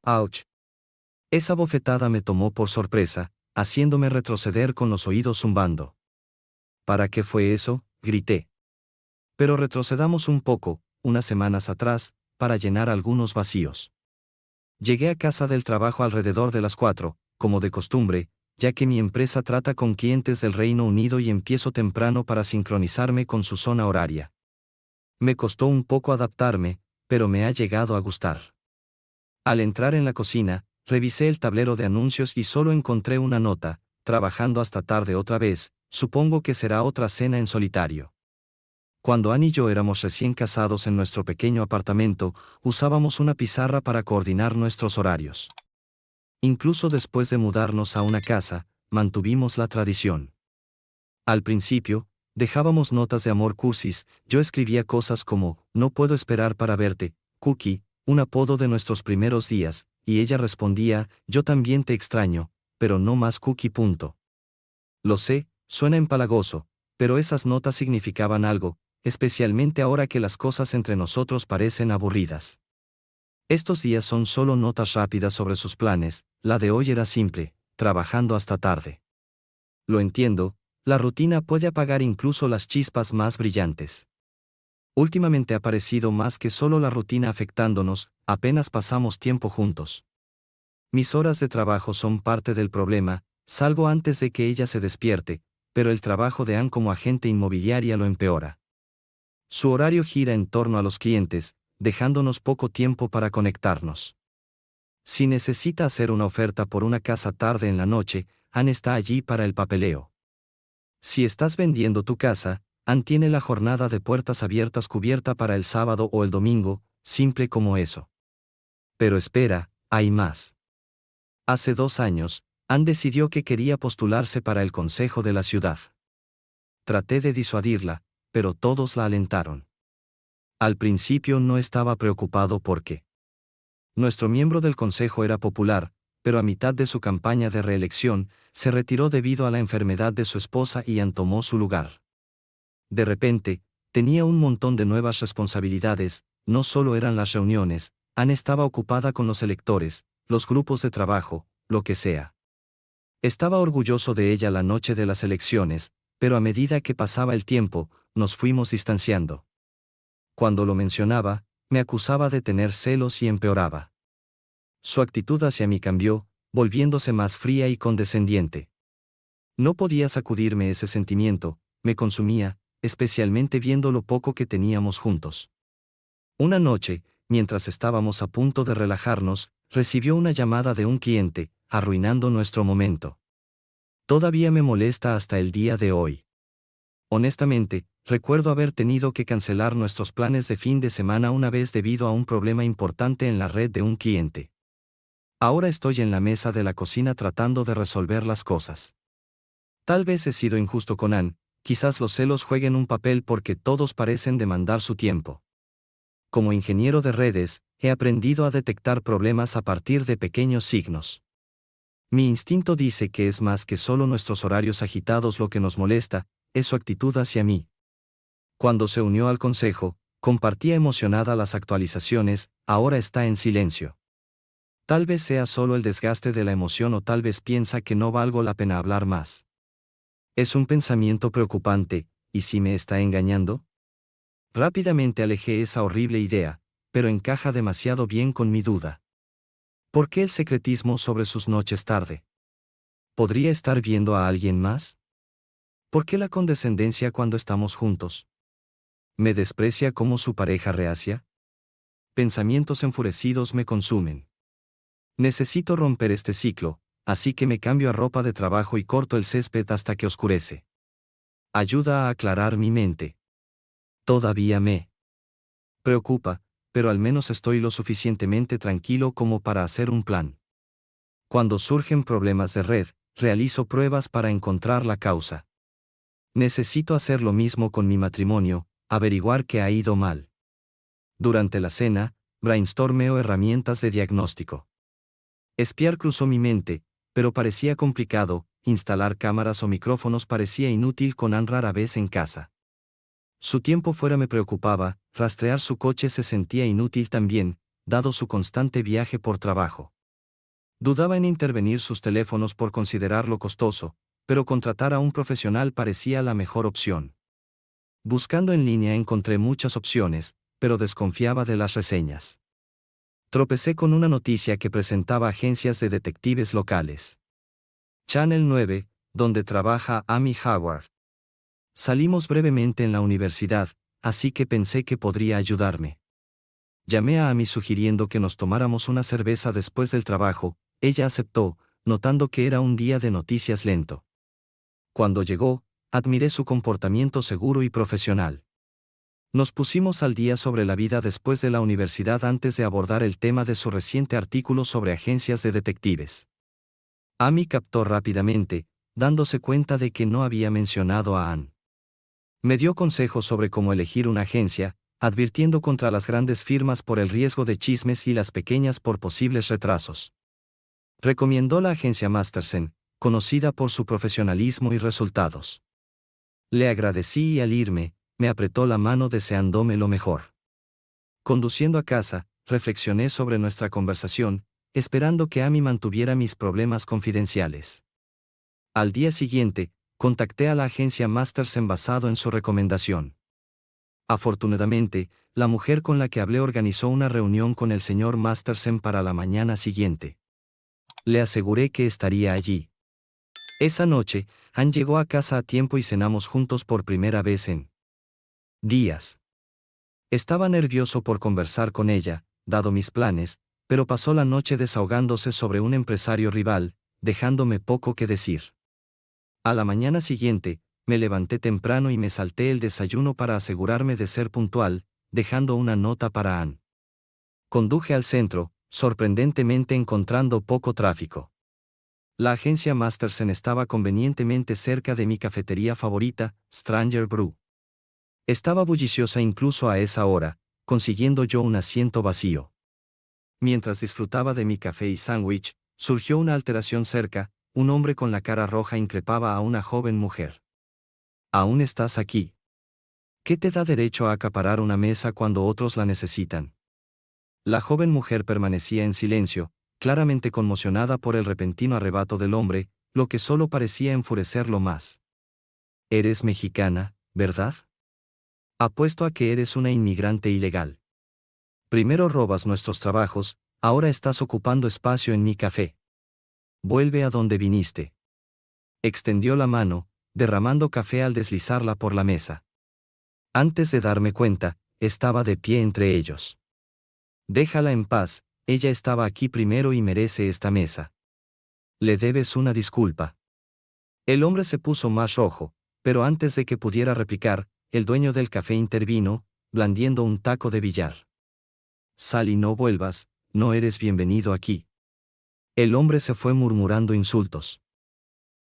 Ouch. Esa bofetada me tomó por sorpresa, haciéndome retroceder con los oídos zumbando. ¿Para qué fue eso?, grité. Pero retrocedamos un poco, unas semanas atrás, para llenar algunos vacíos. Llegué a casa del trabajo alrededor de las 4, como de costumbre, ya que mi empresa trata con clientes del Reino Unido y empiezo temprano para sincronizarme con su zona horaria. Me costó un poco adaptarme, pero me ha llegado a gustar. Al entrar en la cocina, revisé el tablero de anuncios y solo encontré una nota: trabajando hasta tarde otra vez, supongo que será otra cena en solitario. Cuando Ann y yo éramos recién casados en nuestro pequeño apartamento, usábamos una pizarra para coordinar nuestros horarios. Incluso después de mudarnos a una casa, mantuvimos la tradición. Al principio, dejábamos notas de amor cursis. Yo escribía cosas como: no puedo esperar para verte, Cookie, un apodo de nuestros primeros días, y ella respondía: yo también te extraño, pero no más Cookie. Lo sé, suena empalagoso, pero esas notas significaban algo, especialmente ahora que las cosas entre nosotros parecen aburridas. Estos días son solo notas rápidas sobre sus planes. La de hoy era simple: trabajando hasta tarde. Lo entiendo, la rutina puede apagar incluso las chispas más brillantes. Últimamente ha parecido más que solo la rutina afectándonos, apenas pasamos tiempo juntos. Mis horas de trabajo son parte del problema, salgo antes de que ella se despierte, pero el trabajo de Ann como agente inmobiliaria lo empeora. Su horario gira en torno a los clientes, dejándonos poco tiempo para conectarnos. Si necesita hacer una oferta por una casa tarde en la noche, Ann está allí para el papeleo. Si estás vendiendo tu casa, Ann tiene la jornada de puertas abiertas cubierta para el sábado o el domingo, simple como eso. Pero espera, hay más. Hace 2 años, Ann decidió que quería postularse para el consejo de la ciudad. Traté de disuadirla, pero todos la alentaron. Al principio no estaba preocupado porque nuestro miembro del consejo era popular, pero a mitad de su campaña de reelección, se retiró debido a la enfermedad de su esposa y Ann tomó su lugar. De repente, tenía un montón de nuevas responsabilidades. No solo eran las reuniones, Ann estaba ocupada con los electores, los grupos de trabajo, lo que sea. Estaba orgulloso de ella la noche de las elecciones, pero a medida que pasaba el tiempo, nos fuimos distanciando. Cuando lo mencionaba, me acusaba de tener celos y empeoraba. Su actitud hacia mí cambió, volviéndose más fría y condescendiente. No podía sacudirme ese sentimiento, me consumía, especialmente viendo lo poco que teníamos juntos. Una noche, mientras estábamos a punto de relajarnos, recibió una llamada de un cliente, arruinando nuestro momento. Todavía me molesta hasta el día de hoy. Honestamente, recuerdo haber tenido que cancelar nuestros planes de fin de semana una vez debido a un problema importante en la red de un cliente. Ahora estoy en la mesa de la cocina tratando de resolver las cosas. Tal vez he sido injusto con Ann, quizás los celos jueguen un papel porque todos parecen demandar su tiempo. Como ingeniero de redes, he aprendido a detectar problemas a partir de pequeños signos. Mi instinto dice que es más que solo nuestros horarios agitados lo que nos molesta, es su actitud hacia mí. Cuando se unió al consejo, compartía emocionada las actualizaciones. Ahora está en silencio. Tal vez sea solo el desgaste de la emoción o tal vez piensa que no valgo la pena hablar más. Es un pensamiento preocupante. ¿Y si me está engañando? Rápidamente alejé esa horrible idea, pero encaja demasiado bien con mi duda. ¿Por qué el secretismo sobre sus noches tarde? ¿Podría estar viendo a alguien más? ¿Por qué la condescendencia cuando estamos juntos? ¿Me desprecia como su pareja reacia? Pensamientos enfurecidos me consumen. Necesito romper este ciclo, así que me cambio a ropa de trabajo y corto el césped hasta que oscurece. Ayuda a aclarar mi mente. Todavía me preocupa, pero al menos estoy lo suficientemente tranquilo como para hacer un plan. Cuando surgen problemas de red, realizo pruebas para encontrar la causa. Necesito hacer lo mismo con mi matrimonio, averiguar qué ha ido mal. Durante la cena, brainstormeo herramientas de diagnóstico. Espiar cruzó mi mente, pero parecía complicado. Instalar cámaras o micrófonos parecía inútil con Ann rara vez en casa. Su tiempo fuera me preocupaba. Rastrear su coche se sentía inútil también, dado su constante viaje por trabajo. Dudaba en intervenir sus teléfonos por considerarlo costoso, pero contratar a un profesional parecía la mejor opción. Buscando en línea encontré muchas opciones, pero desconfiaba de las reseñas. Tropecé con una noticia que presentaba agencias de detectives locales. Channel 9, donde trabaja Amy Howard. Salimos brevemente en la universidad, así que pensé que podría ayudarme. Llamé a Amy sugiriendo que nos tomáramos una cerveza después del trabajo. Ella aceptó, notando que era un día de noticias lento. Cuando llegó, admiré su comportamiento seguro y profesional. Nos pusimos al día sobre la vida después de la universidad antes de abordar el tema de su reciente artículo sobre agencias de detectives. Amy captó rápidamente, dándose cuenta de que no había mencionado a Ann. Me dio consejos sobre cómo elegir una agencia, advirtiendo contra las grandes firmas por el riesgo de chismes y las pequeñas por posibles retrasos. Recomendó la agencia Mastersen, conocida por su profesionalismo y resultados. Le agradecí y al irme, me apretó la mano deseándome lo mejor. Conduciendo a casa, reflexioné sobre nuestra conversación, esperando que Amy mantuviera mis problemas confidenciales. Al día siguiente, contacté a la agencia Mastersen basado en su recomendación. Afortunadamente, la mujer con la que hablé organizó una reunión con el señor Mastersen para la mañana siguiente. Le aseguré que estaría allí. Esa noche, Ann llegó a casa a tiempo y cenamos juntos por primera vez en días. Estaba nervioso por conversar con ella, dado mis planes, pero pasó la noche desahogándose sobre un empresario rival, dejándome poco que decir. A la mañana siguiente, me levanté temprano y me salté el desayuno para asegurarme de ser puntual, dejando una nota para Ann. Conduje al centro, sorprendentemente encontrando poco tráfico. La agencia Mastersen estaba convenientemente cerca de mi cafetería favorita, Stranger Brew. Estaba bulliciosa incluso a esa hora, consiguiendo yo un asiento vacío. Mientras disfrutaba de mi café y sándwich, surgió una alteración cerca. Un hombre con la cara roja increpaba a una joven mujer. ¿Aún estás aquí? ¿Qué te da derecho a acaparar una mesa cuando otros la necesitan? La joven mujer permanecía en silencio, claramente conmocionada por el repentino arrebato del hombre, lo que solo parecía enfurecerlo más. Eres mexicana, ¿verdad? Apuesto a que eres una inmigrante ilegal. Primero robas nuestros trabajos, ahora estás ocupando espacio en mi café. Vuelve a donde viniste. Extendió la mano, derramando café al deslizarla por la mesa. Antes de darme cuenta, estaba de pie entre ellos. Déjala en paz, ella estaba aquí primero y merece esta mesa. Le debes una disculpa. El hombre se puso más rojo, pero antes de que pudiera replicar, el dueño del café intervino, blandiendo un taco de billar. Sal y no vuelvas, no eres bienvenido aquí. El hombre se fue murmurando insultos.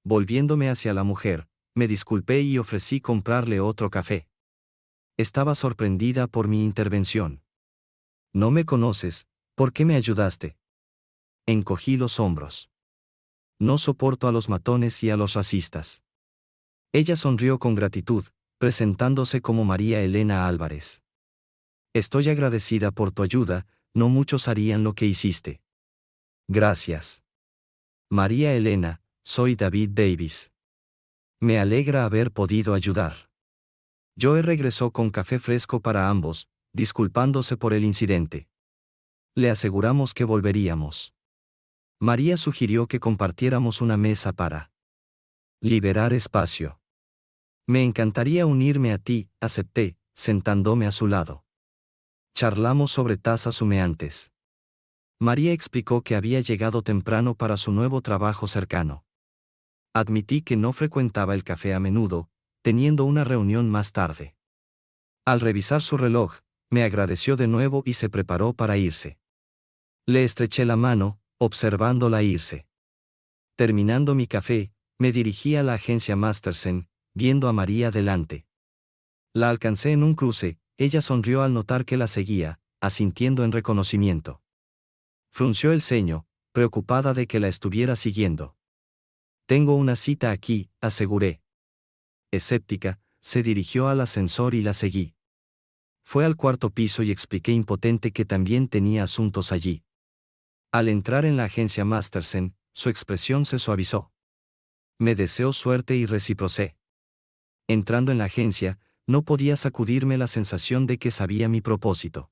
Volviéndome hacia la mujer, me disculpé y ofrecí comprarle otro café. Estaba sorprendida por mi intervención. No me conoces, ¿por qué me ayudaste? Encogí los hombros. No soporto a los matones y a los racistas. Ella sonrió con gratitud, presentándose como María Elena Álvarez. Estoy agradecida por tu ayuda, no muchos harían lo que hiciste. Gracias. María Elena, soy David Davis. Me alegra haber podido ayudar. Joe regresó con café fresco para ambos, disculpándose por el incidente. Le aseguramos que volveríamos. María sugirió que compartiéramos una mesa para liberar espacio. Me encantaría unirme a ti, acepté, sentándome a su lado. Charlamos sobre tazas humeantes. María explicó que había llegado temprano para su nuevo trabajo cercano. Admití que no frecuentaba el café a menudo, teniendo una reunión más tarde. Al revisar su reloj, me agradeció de nuevo y se preparó para irse. Le estreché la mano, observándola irse. Terminando mi café, me dirigí a la agencia Mastersen, viendo a María delante. La alcancé en un cruce, ella sonrió al notar que la seguía, asintiendo en reconocimiento. Frunció el ceño, preocupada de que la estuviera siguiendo. Tengo una cita aquí, aseguré. Escéptica, se dirigió al ascensor y la seguí. Fue al cuarto piso y expliqué impotente que también tenía asuntos allí. Al entrar en la agencia Mastersen, su expresión se suavizó. Me deseó suerte y reciprocé. Entrando en la agencia, no podía sacudirme la sensación de que sabía mi propósito.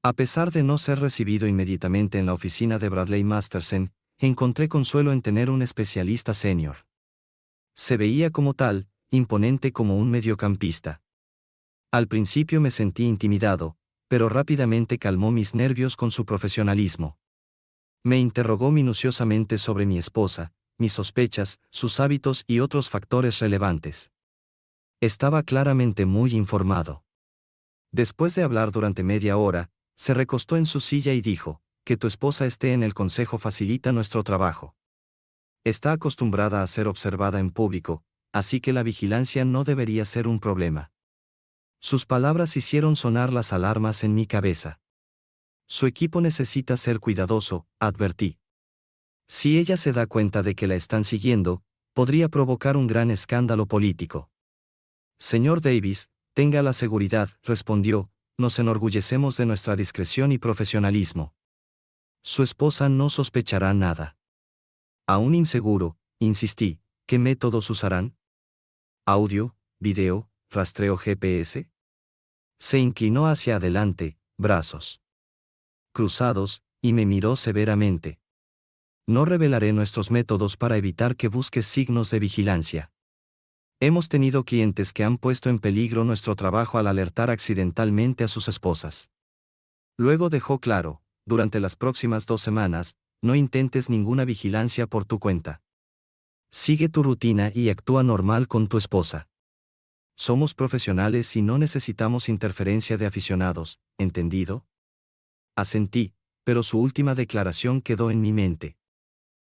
A pesar de no ser recibido inmediatamente en la oficina de Bradley Mastersen, encontré consuelo en tener un especialista senior. Se veía como tal, imponente como un mediocampista. Al principio me sentí intimidado, pero rápidamente calmó mis nervios con su profesionalismo. Me interrogó minuciosamente sobre mi esposa, mis sospechas, sus hábitos y otros factores relevantes. Estaba claramente muy informado. Después de hablar durante media hora, se recostó en su silla y dijo: que tu esposa esté en el consejo facilita nuestro trabajo. Está acostumbrada a ser observada en público, así que la vigilancia no debería ser un problema. Sus palabras hicieron sonar las alarmas en mi cabeza. Su equipo necesita ser cuidadoso, advertí. Si ella se da cuenta de que la están siguiendo, podría provocar un gran escándalo político. Señor Davis, tenga la seguridad, respondió, nos enorgullecemos de nuestra discreción y profesionalismo. Su esposa no sospechará nada. Aún inseguro, insistí, ¿qué métodos usarán? ¿Audio, video, rastreo GPS? Se inclinó hacia adelante, brazos cruzados, y me miró severamente. No revelaré nuestros métodos para evitar que busques signos de vigilancia. Hemos tenido clientes que han puesto en peligro nuestro trabajo al alertar accidentalmente a sus esposas. Luego dejó claro, durante las próximas 2 semanas, no intentes ninguna vigilancia por tu cuenta. Sigue tu rutina y actúa normal con tu esposa. Somos profesionales y no necesitamos interferencia de aficionados, ¿entendido? Asentí, pero su última declaración quedó en mi mente.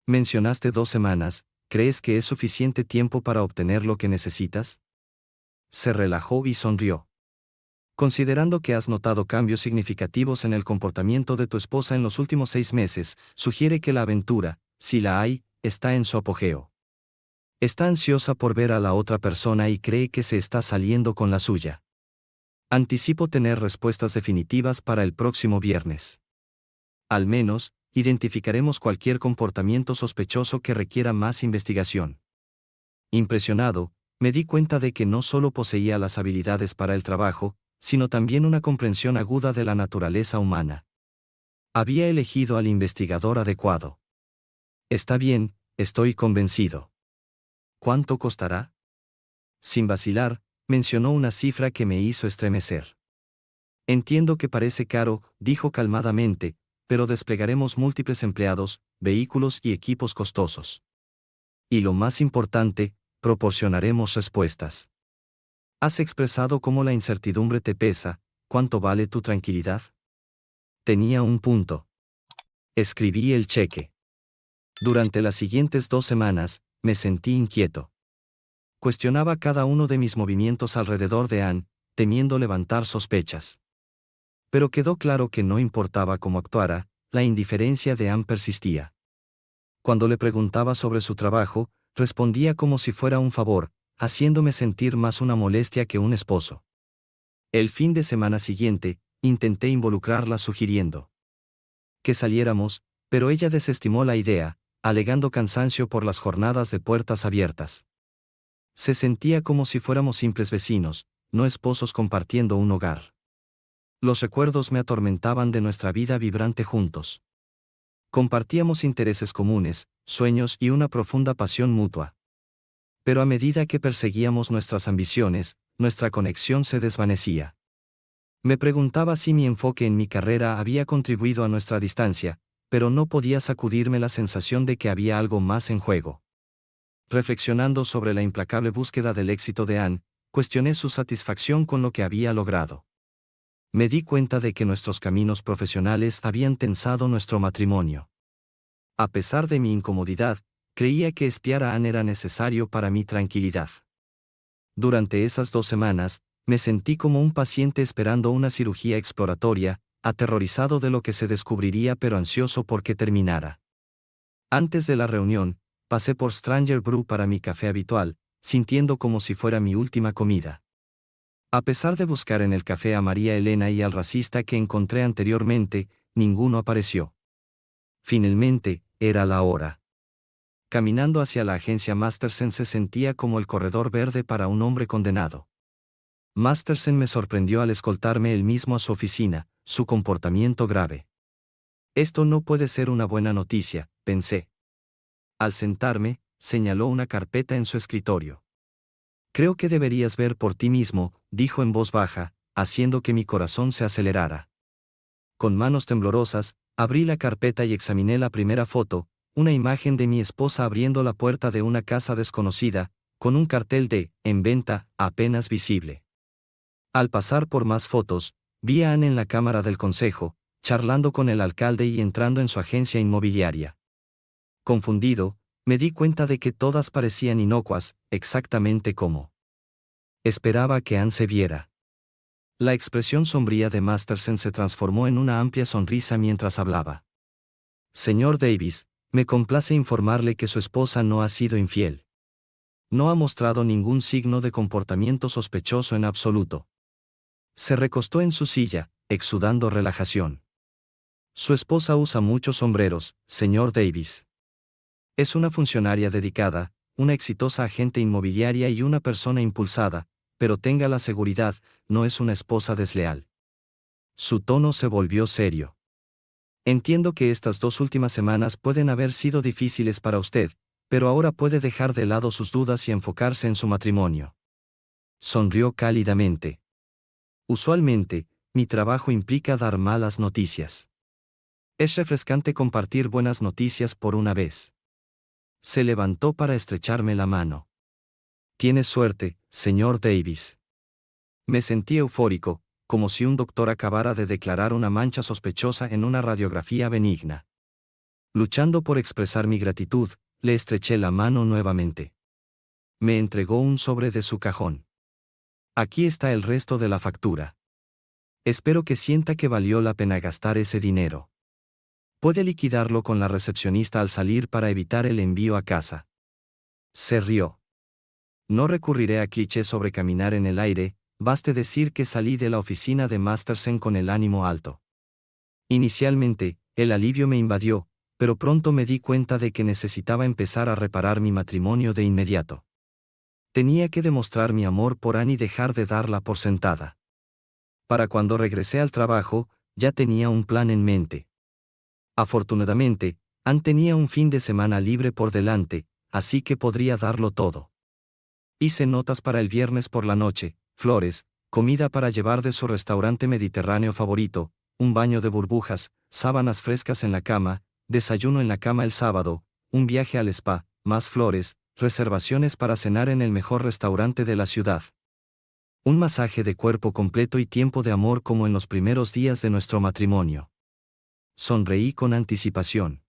Mencionaste 2 semanas, ¿crees que es suficiente tiempo para obtener lo que necesitas? Se relajó y sonrió. Considerando que has notado cambios significativos en el comportamiento de tu esposa en los últimos 6 meses, sugiere que la aventura, si la hay, está en su apogeo. Está ansiosa por ver a la otra persona y cree que se está saliendo con la suya. Anticipo tener respuestas definitivas para el próximo viernes. Al menos, identificaremos cualquier comportamiento sospechoso que requiera más investigación. Impresionado, me di cuenta de que no solo poseía las habilidades para el trabajo, sino también una comprensión aguda de la naturaleza humana. Había elegido al investigador adecuado. Está bien, estoy convencido. ¿Cuánto costará? Sin vacilar, mencionó una cifra que me hizo estremecer. Entiendo que parece caro, dijo calmadamente, pero desplegaremos múltiples empleados, vehículos y equipos costosos. Y lo más importante, proporcionaremos respuestas. Has expresado cómo la incertidumbre te pesa, ¿cuánto vale tu tranquilidad? Tenía un punto. Escribí el cheque. Durante las siguientes 2 semanas, me sentí inquieto. Cuestionaba cada uno de mis movimientos alrededor de Anne, temiendo levantar sospechas. Pero quedó claro que no importaba cómo actuara, la indiferencia de Anne persistía. Cuando le preguntaba sobre su trabajo, respondía como si fuera un favor, haciéndome sentir más una molestia que un esposo. El fin de semana siguiente, intenté involucrarla sugiriendo que saliéramos, pero ella desestimó la idea, alegando cansancio por las jornadas de puertas abiertas. Se sentía como si fuéramos simples vecinos, no esposos compartiendo un hogar. Los recuerdos me atormentaban de nuestra vida vibrante juntos. Compartíamos intereses comunes, sueños y una profunda pasión mutua. Pero a medida que perseguíamos nuestras ambiciones, nuestra conexión se desvanecía. Me preguntaba si mi enfoque en mi carrera había contribuido a nuestra distancia, pero no podía sacudirme la sensación de que había algo más en juego. Reflexionando sobre la implacable búsqueda del éxito de Anne, cuestioné su satisfacción con lo que había logrado. Me di cuenta de que nuestros caminos profesionales habían tensado nuestro matrimonio. A pesar de mi incomodidad, creía que espiar a Anne era necesario para mi tranquilidad. Durante esas 2 semanas, me sentí como un paciente esperando una cirugía exploratoria, aterrorizado de lo que se descubriría pero ansioso por que terminara. Antes de la reunión, pasé por Stranger Brew para mi café habitual, sintiendo como si fuera mi última comida. A pesar de buscar en el café a María Elena y al racista que encontré anteriormente, ninguno apareció. Finalmente, era la hora. Caminando hacia la agencia Mastersen se sentía como el corredor verde para un hombre condenado. Mastersen me sorprendió al escoltarme él mismo a su oficina, su comportamiento grave. Esto no puede ser una buena noticia, pensé. Al sentarme, señaló una carpeta en su escritorio. Creo que deberías ver por ti mismo, dijo en voz baja, haciendo que mi corazón se acelerara. Con manos temblorosas, abrí la carpeta y examiné la primera foto, una imagen de mi esposa abriendo la puerta de una casa desconocida, con un cartel de «En venta», apenas visible. Al pasar por más fotos, vi a Anne en la cámara del consejo, charlando con el alcalde y entrando en su agencia inmobiliaria. Confundido, me di cuenta de que todas parecían inocuas, exactamente como esperaba que Anne se viera. La expresión sombría de Mastersen se transformó en una amplia sonrisa mientras hablaba. Señor Davis, me complace informarle que su esposa no ha sido infiel. No ha mostrado ningún signo de comportamiento sospechoso en absoluto. Se recostó en su silla, exudando relajación. Su esposa usa muchos sombreros, señor Davis. Es una funcionaria dedicada, una exitosa agente inmobiliaria y una persona impulsada, pero tenga la seguridad, no es una esposa desleal. Su tono se volvió serio. Entiendo que estas 2 últimas semanas pueden haber sido difíciles para usted, pero ahora puede dejar de lado sus dudas y enfocarse en su matrimonio. Sonrió cálidamente. Usualmente, mi trabajo implica dar malas noticias. Es refrescante compartir buenas noticias por una vez. Se levantó para estrecharme la mano. Tienes suerte, señor Davis. Me sentí eufórico, como si un doctor acabara de declarar una mancha sospechosa en una radiografía benigna. Luchando por expresar mi gratitud, le estreché la mano nuevamente. Me entregó un sobre de su cajón. Aquí está el resto de la factura. Espero que sienta que valió la pena gastar ese dinero. Puede liquidarlo con la recepcionista al salir para evitar el envío a casa. Se rió. No recurriré a clichés sobre caminar en el aire, baste decir que salí de la oficina de Mastersen con el ánimo alto. Inicialmente, el alivio me invadió, pero pronto me di cuenta de que necesitaba empezar a reparar mi matrimonio de inmediato. Tenía que demostrar mi amor por Anne y dejar de darla por sentada. Para cuando regresé al trabajo, ya tenía un plan en mente. Afortunadamente, Anne tenía un fin de semana libre por delante, así que podría darlo todo. Hice notas para el viernes por la noche, flores, comida para llevar de su restaurante mediterráneo favorito, un baño de burbujas, sábanas frescas en la cama, desayuno en la cama el sábado, un viaje al spa, más flores, reservaciones para cenar en el mejor restaurante de la ciudad. Un masaje de cuerpo completo y tiempo de amor como en los primeros días de nuestro matrimonio. Sonreí con anticipación.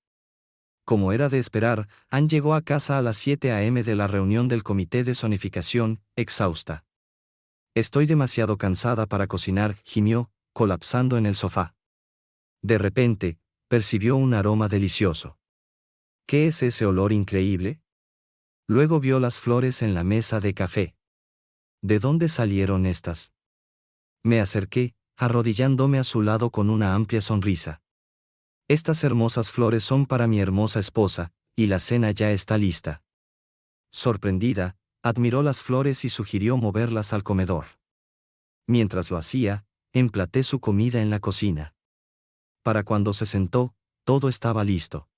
Como era de esperar, Anne llegó a casa a las 7 a.m. de la reunión del comité de zonificación, exhausta. Estoy demasiado cansada para cocinar, gimió, colapsando en el sofá. De repente, percibió un aroma delicioso. ¿Qué es ese olor increíble? Luego vio las flores en la mesa de café. ¿De dónde salieron estas? Me acerqué, arrodillándome a su lado con una amplia sonrisa. Estas hermosas flores son para mi hermosa esposa, y la cena ya está lista. Sorprendida, admiró las flores y sugirió moverlas al comedor. Mientras lo hacía, emplaté su comida en la cocina. Para cuando se sentó, todo estaba listo.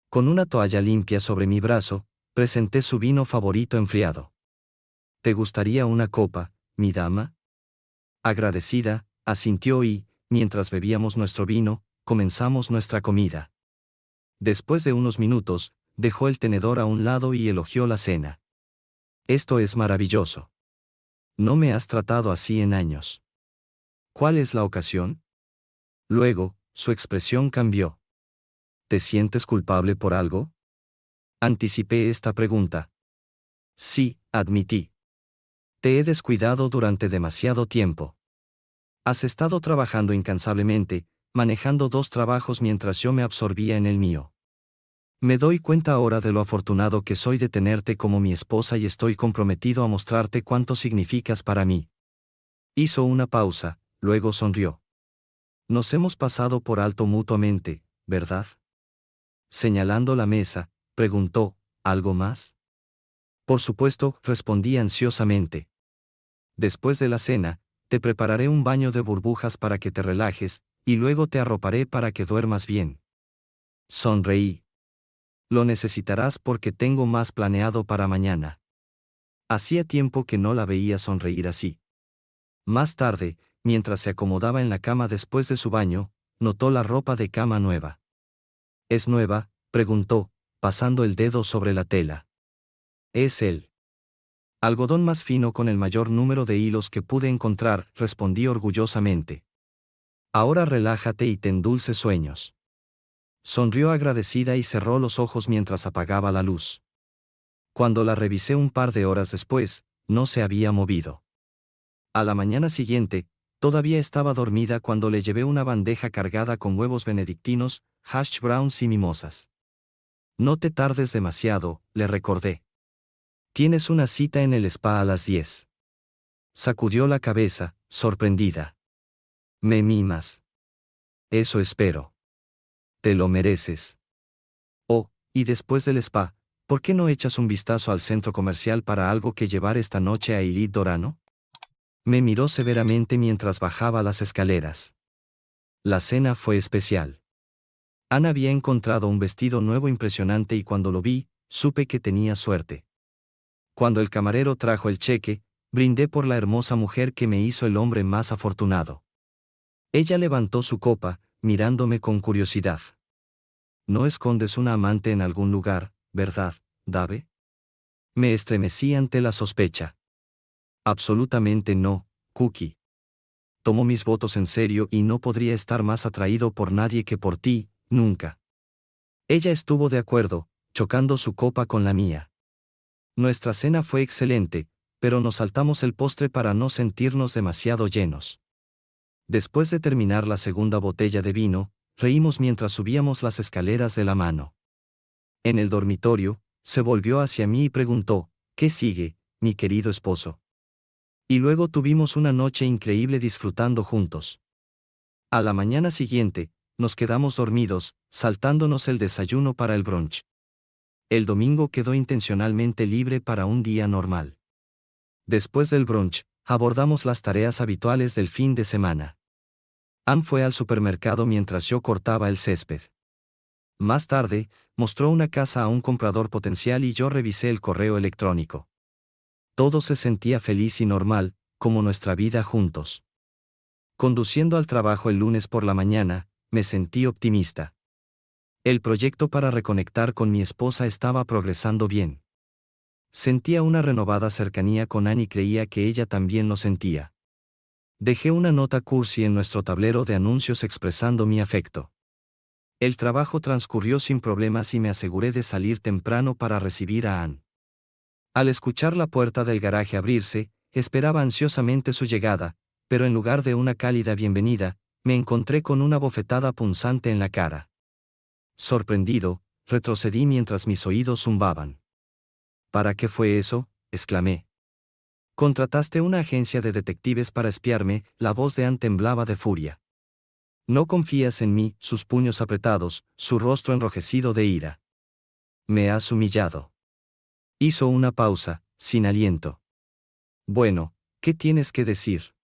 Con una toalla limpia sobre mi brazo, presenté su vino favorito enfriado. ¿Te gustaría una copa, mi dama? Agradecida, asintió y, mientras bebíamos nuestro vino, comenzamos nuestra comida. Después de unos minutos, dejó el tenedor a un lado y elogió la cena. Esto es maravilloso. No me has tratado así en años. ¿Cuál es la ocasión? Luego, su expresión cambió. ¿Te sientes culpable por algo? Anticipé esta pregunta. Sí, admití. Te he descuidado durante demasiado tiempo. Has estado trabajando incansablemente, manejando 2 trabajos mientras yo me absorbía en el mío. Me doy cuenta ahora de lo afortunado que soy de tenerte como mi esposa y estoy comprometido a mostrarte cuánto significas para mí. Hizo una pausa, luego sonrió. Nos hemos pasado por alto mutuamente, ¿verdad? Señalando la mesa, preguntó, ¿algo más? Por supuesto, respondí ansiosamente. Después de la cena, te prepararé un baño de burbujas para que te relajes, y luego te arroparé para que duermas bien. Sonreí. Lo necesitarás porque tengo más planeado para mañana. Hacía tiempo que no la veía sonreír así. Más tarde, mientras se acomodaba en la cama después de su baño, notó la ropa de cama nueva. ¿Es nueva?, preguntó, pasando el dedo sobre la tela. Es el algodón más fino con el mayor número de hilos que pude encontrar, respondí orgullosamente. Ahora relájate y ten dulces sueños. Sonrió agradecida y cerró los ojos mientras apagaba la luz. Cuando la revisé un par de horas después, no se había movido. A la mañana siguiente, todavía estaba dormida cuando le llevé una bandeja cargada con huevos benedictinos, hash browns y mimosas. No te tardes demasiado, le recordé. Tienes una cita en el spa a las 10. Sacudió la cabeza, sorprendida. Me mimas. Eso espero. Te lo mereces. Oh, y después del spa, ¿por qué no echas un vistazo al centro comercial para algo que llevar esta noche a Elite Dorano? Me miró severamente mientras bajaba las escaleras. La cena fue especial. Ana había encontrado un vestido nuevo impresionante y cuando lo vi, supe que tenía suerte. Cuando el camarero trajo el cheque, brindé por la hermosa mujer que me hizo el hombre más afortunado. Ella levantó su copa, mirándome con curiosidad. No escondes una amante en algún lugar, ¿verdad, Dave? Me estremecí ante la sospecha. Absolutamente no, Cookie. Tomo mis votos en serio y no podría estar más atraído por nadie que por ti, nunca. Ella estuvo de acuerdo, chocando su copa con la mía. Nuestra cena fue excelente, pero nos saltamos el postre para no sentirnos demasiado llenos. Después de terminar la segunda botella de vino, reímos mientras subíamos las escaleras de la mano. En el dormitorio, se volvió hacia mí y preguntó, ¿qué sigue, mi querido esposo? Y luego tuvimos una noche increíble disfrutando juntos. A la mañana siguiente, nos quedamos dormidos, saltándonos el desayuno para el brunch. El domingo quedó intencionalmente libre para un día normal. Después del brunch, abordamos las tareas habituales del fin de semana. Ann fue al supermercado mientras yo cortaba el césped. Más tarde, mostró una casa a un comprador potencial y yo revisé el correo electrónico. Todo se sentía feliz y normal, como nuestra vida juntos. Conduciendo al trabajo el lunes por la mañana, me sentí optimista. El proyecto para reconectar con mi esposa estaba progresando bien. Sentía una renovada cercanía con Ann y creía que ella también lo sentía. Dejé una nota cursi en nuestro tablero de anuncios expresando mi afecto. El trabajo transcurrió sin problemas y me aseguré de salir temprano para recibir a Ann. Al escuchar la puerta del garaje abrirse, esperaba ansiosamente su llegada, pero en lugar de una cálida bienvenida, me encontré con una bofetada punzante en la cara. Sorprendido, retrocedí mientras mis oídos zumbaban. ¿Para qué fue eso?, exclamé. Contrataste una agencia de detectives para espiarme, la voz de Ann temblaba de furia. No confías en mí, sus puños apretados, su rostro enrojecido de ira. Me has humillado. Hizo una pausa, sin aliento. Bueno, ¿qué tienes que decir?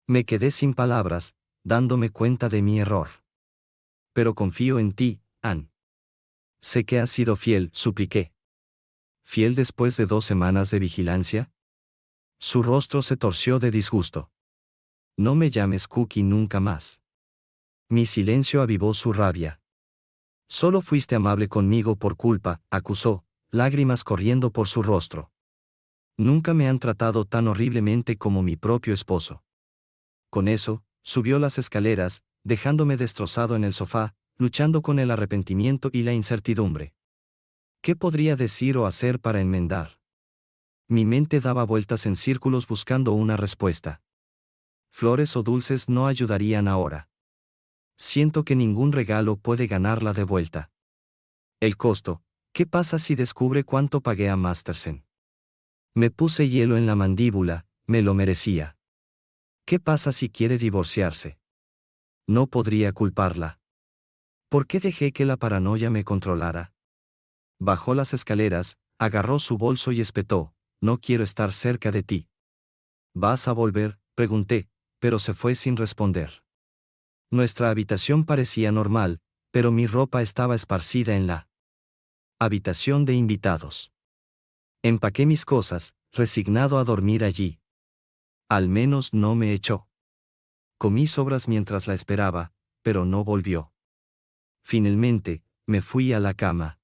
Me quedé sin palabras, dándome cuenta de mi error. Pero confío en ti, Ann. Sé que has sido fiel, supliqué. ¿Fiel después de 2 semanas de vigilancia? Su rostro se torció de disgusto. No me llames Cookie nunca más. Mi silencio avivó su rabia. Solo fuiste amable conmigo por culpa, acusó, lágrimas corriendo por su rostro. Nunca me han tratado tan horriblemente como mi propio esposo. Con eso, subió las escaleras, dejándome destrozado en el sofá, luchando con el arrepentimiento y la incertidumbre. ¿Qué podría decir o hacer para enmendar? Mi mente daba vueltas en círculos buscando una respuesta. Flores o dulces no ayudarían ahora. Siento que ningún regalo puede ganarla de vuelta. El costo, ¿qué pasa si descubre cuánto pagué a Mastersen? Me puse hielo en la mandíbula, me lo merecía. ¿Qué pasa si quiere divorciarse? No podría culparla. ¿Por qué dejé que la paranoia me controlara? Bajó las escaleras, agarró su bolso y espetó: no quiero estar cerca de ti. ¿Vas a volver?, pregunté, pero se fue sin responder. Nuestra habitación parecía normal, pero mi ropa estaba esparcida en la habitación de invitados. Empaqué mis cosas, resignado a dormir allí. Al menos no me echó. Comí sobras mientras la esperaba, pero no volvió. Finalmente, me fui a la cama.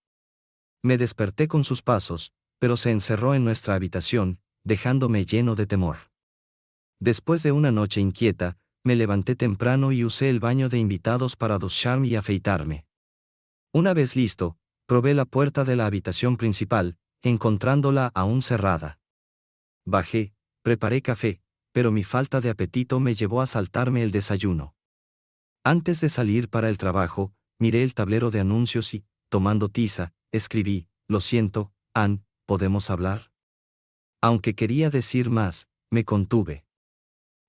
Me desperté con sus pasos, pero se encerró en nuestra habitación, dejándome lleno de temor. Después de una noche inquieta, me levanté temprano y usé el baño de invitados para ducharme y afeitarme. Una vez listo, probé la puerta de la habitación principal, encontrándola aún cerrada. Bajé, preparé café, pero mi falta de apetito me llevó a saltarme el desayuno. Antes de salir para el trabajo, miré el tablero de anuncios y, tomando tiza, escribí: lo siento, Ann, ¿podemos hablar? Aunque quería decir más, me contuve.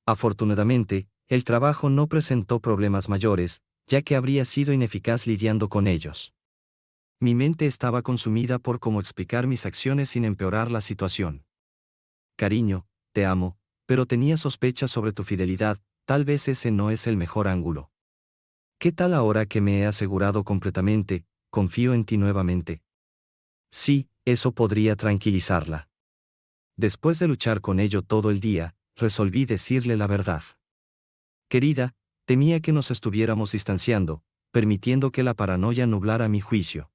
Afortunadamente, el trabajo no presentó problemas mayores, ya que habría sido ineficaz lidiando con ellos. Mi mente estaba consumida por cómo explicar mis acciones sin empeorar la situación. Cariño, te amo, pero tenía sospechas sobre tu fidelidad, tal vez ese no es el mejor ángulo. ¿Qué tal ahora que me he asegurado completamente, confío en ti nuevamente? Sí, eso podría tranquilizarla. Después de luchar con ello todo el día, resolví decirle la verdad. Querida, temía que nos estuviéramos distanciando, permitiendo que la paranoia nublara mi juicio.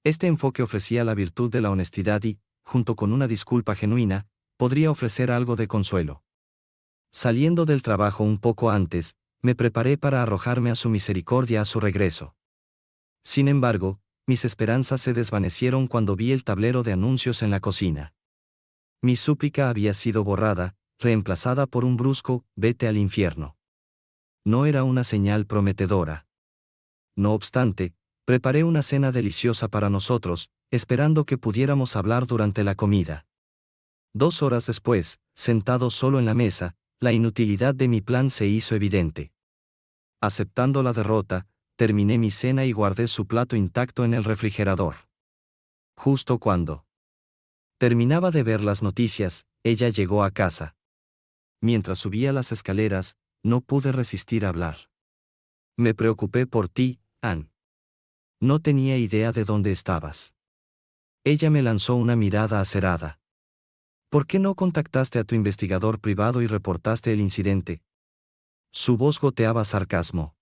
Este enfoque ofrecía la virtud de la honestidad y, junto con una disculpa genuina, podría ofrecer algo de consuelo. Saliendo del trabajo un poco antes, me preparé para arrojarme a su misericordia a su regreso. Sin embargo, mis esperanzas se desvanecieron cuando vi el tablero de anuncios en la cocina. Mi súplica había sido borrada, reemplazada por un brusco: vete al infierno. No era una señal prometedora. No obstante, preparé una cena deliciosa para nosotros, esperando que pudiéramos hablar durante la comida. 2 horas después, sentado solo en la mesa, la inutilidad de mi plan se hizo evidente. Aceptando la derrota, terminé mi cena y guardé su plato intacto en el refrigerador. Justo cuando terminaba de ver las noticias, ella llegó a casa. Mientras subía las escaleras, no pude resistir a hablar. Me preocupé por ti, Ann. No tenía idea de dónde estabas. Ella me lanzó una mirada acerada. ¿Por qué no contactaste a tu investigador privado y reportaste el incidente? Su voz goteaba sarcasmo.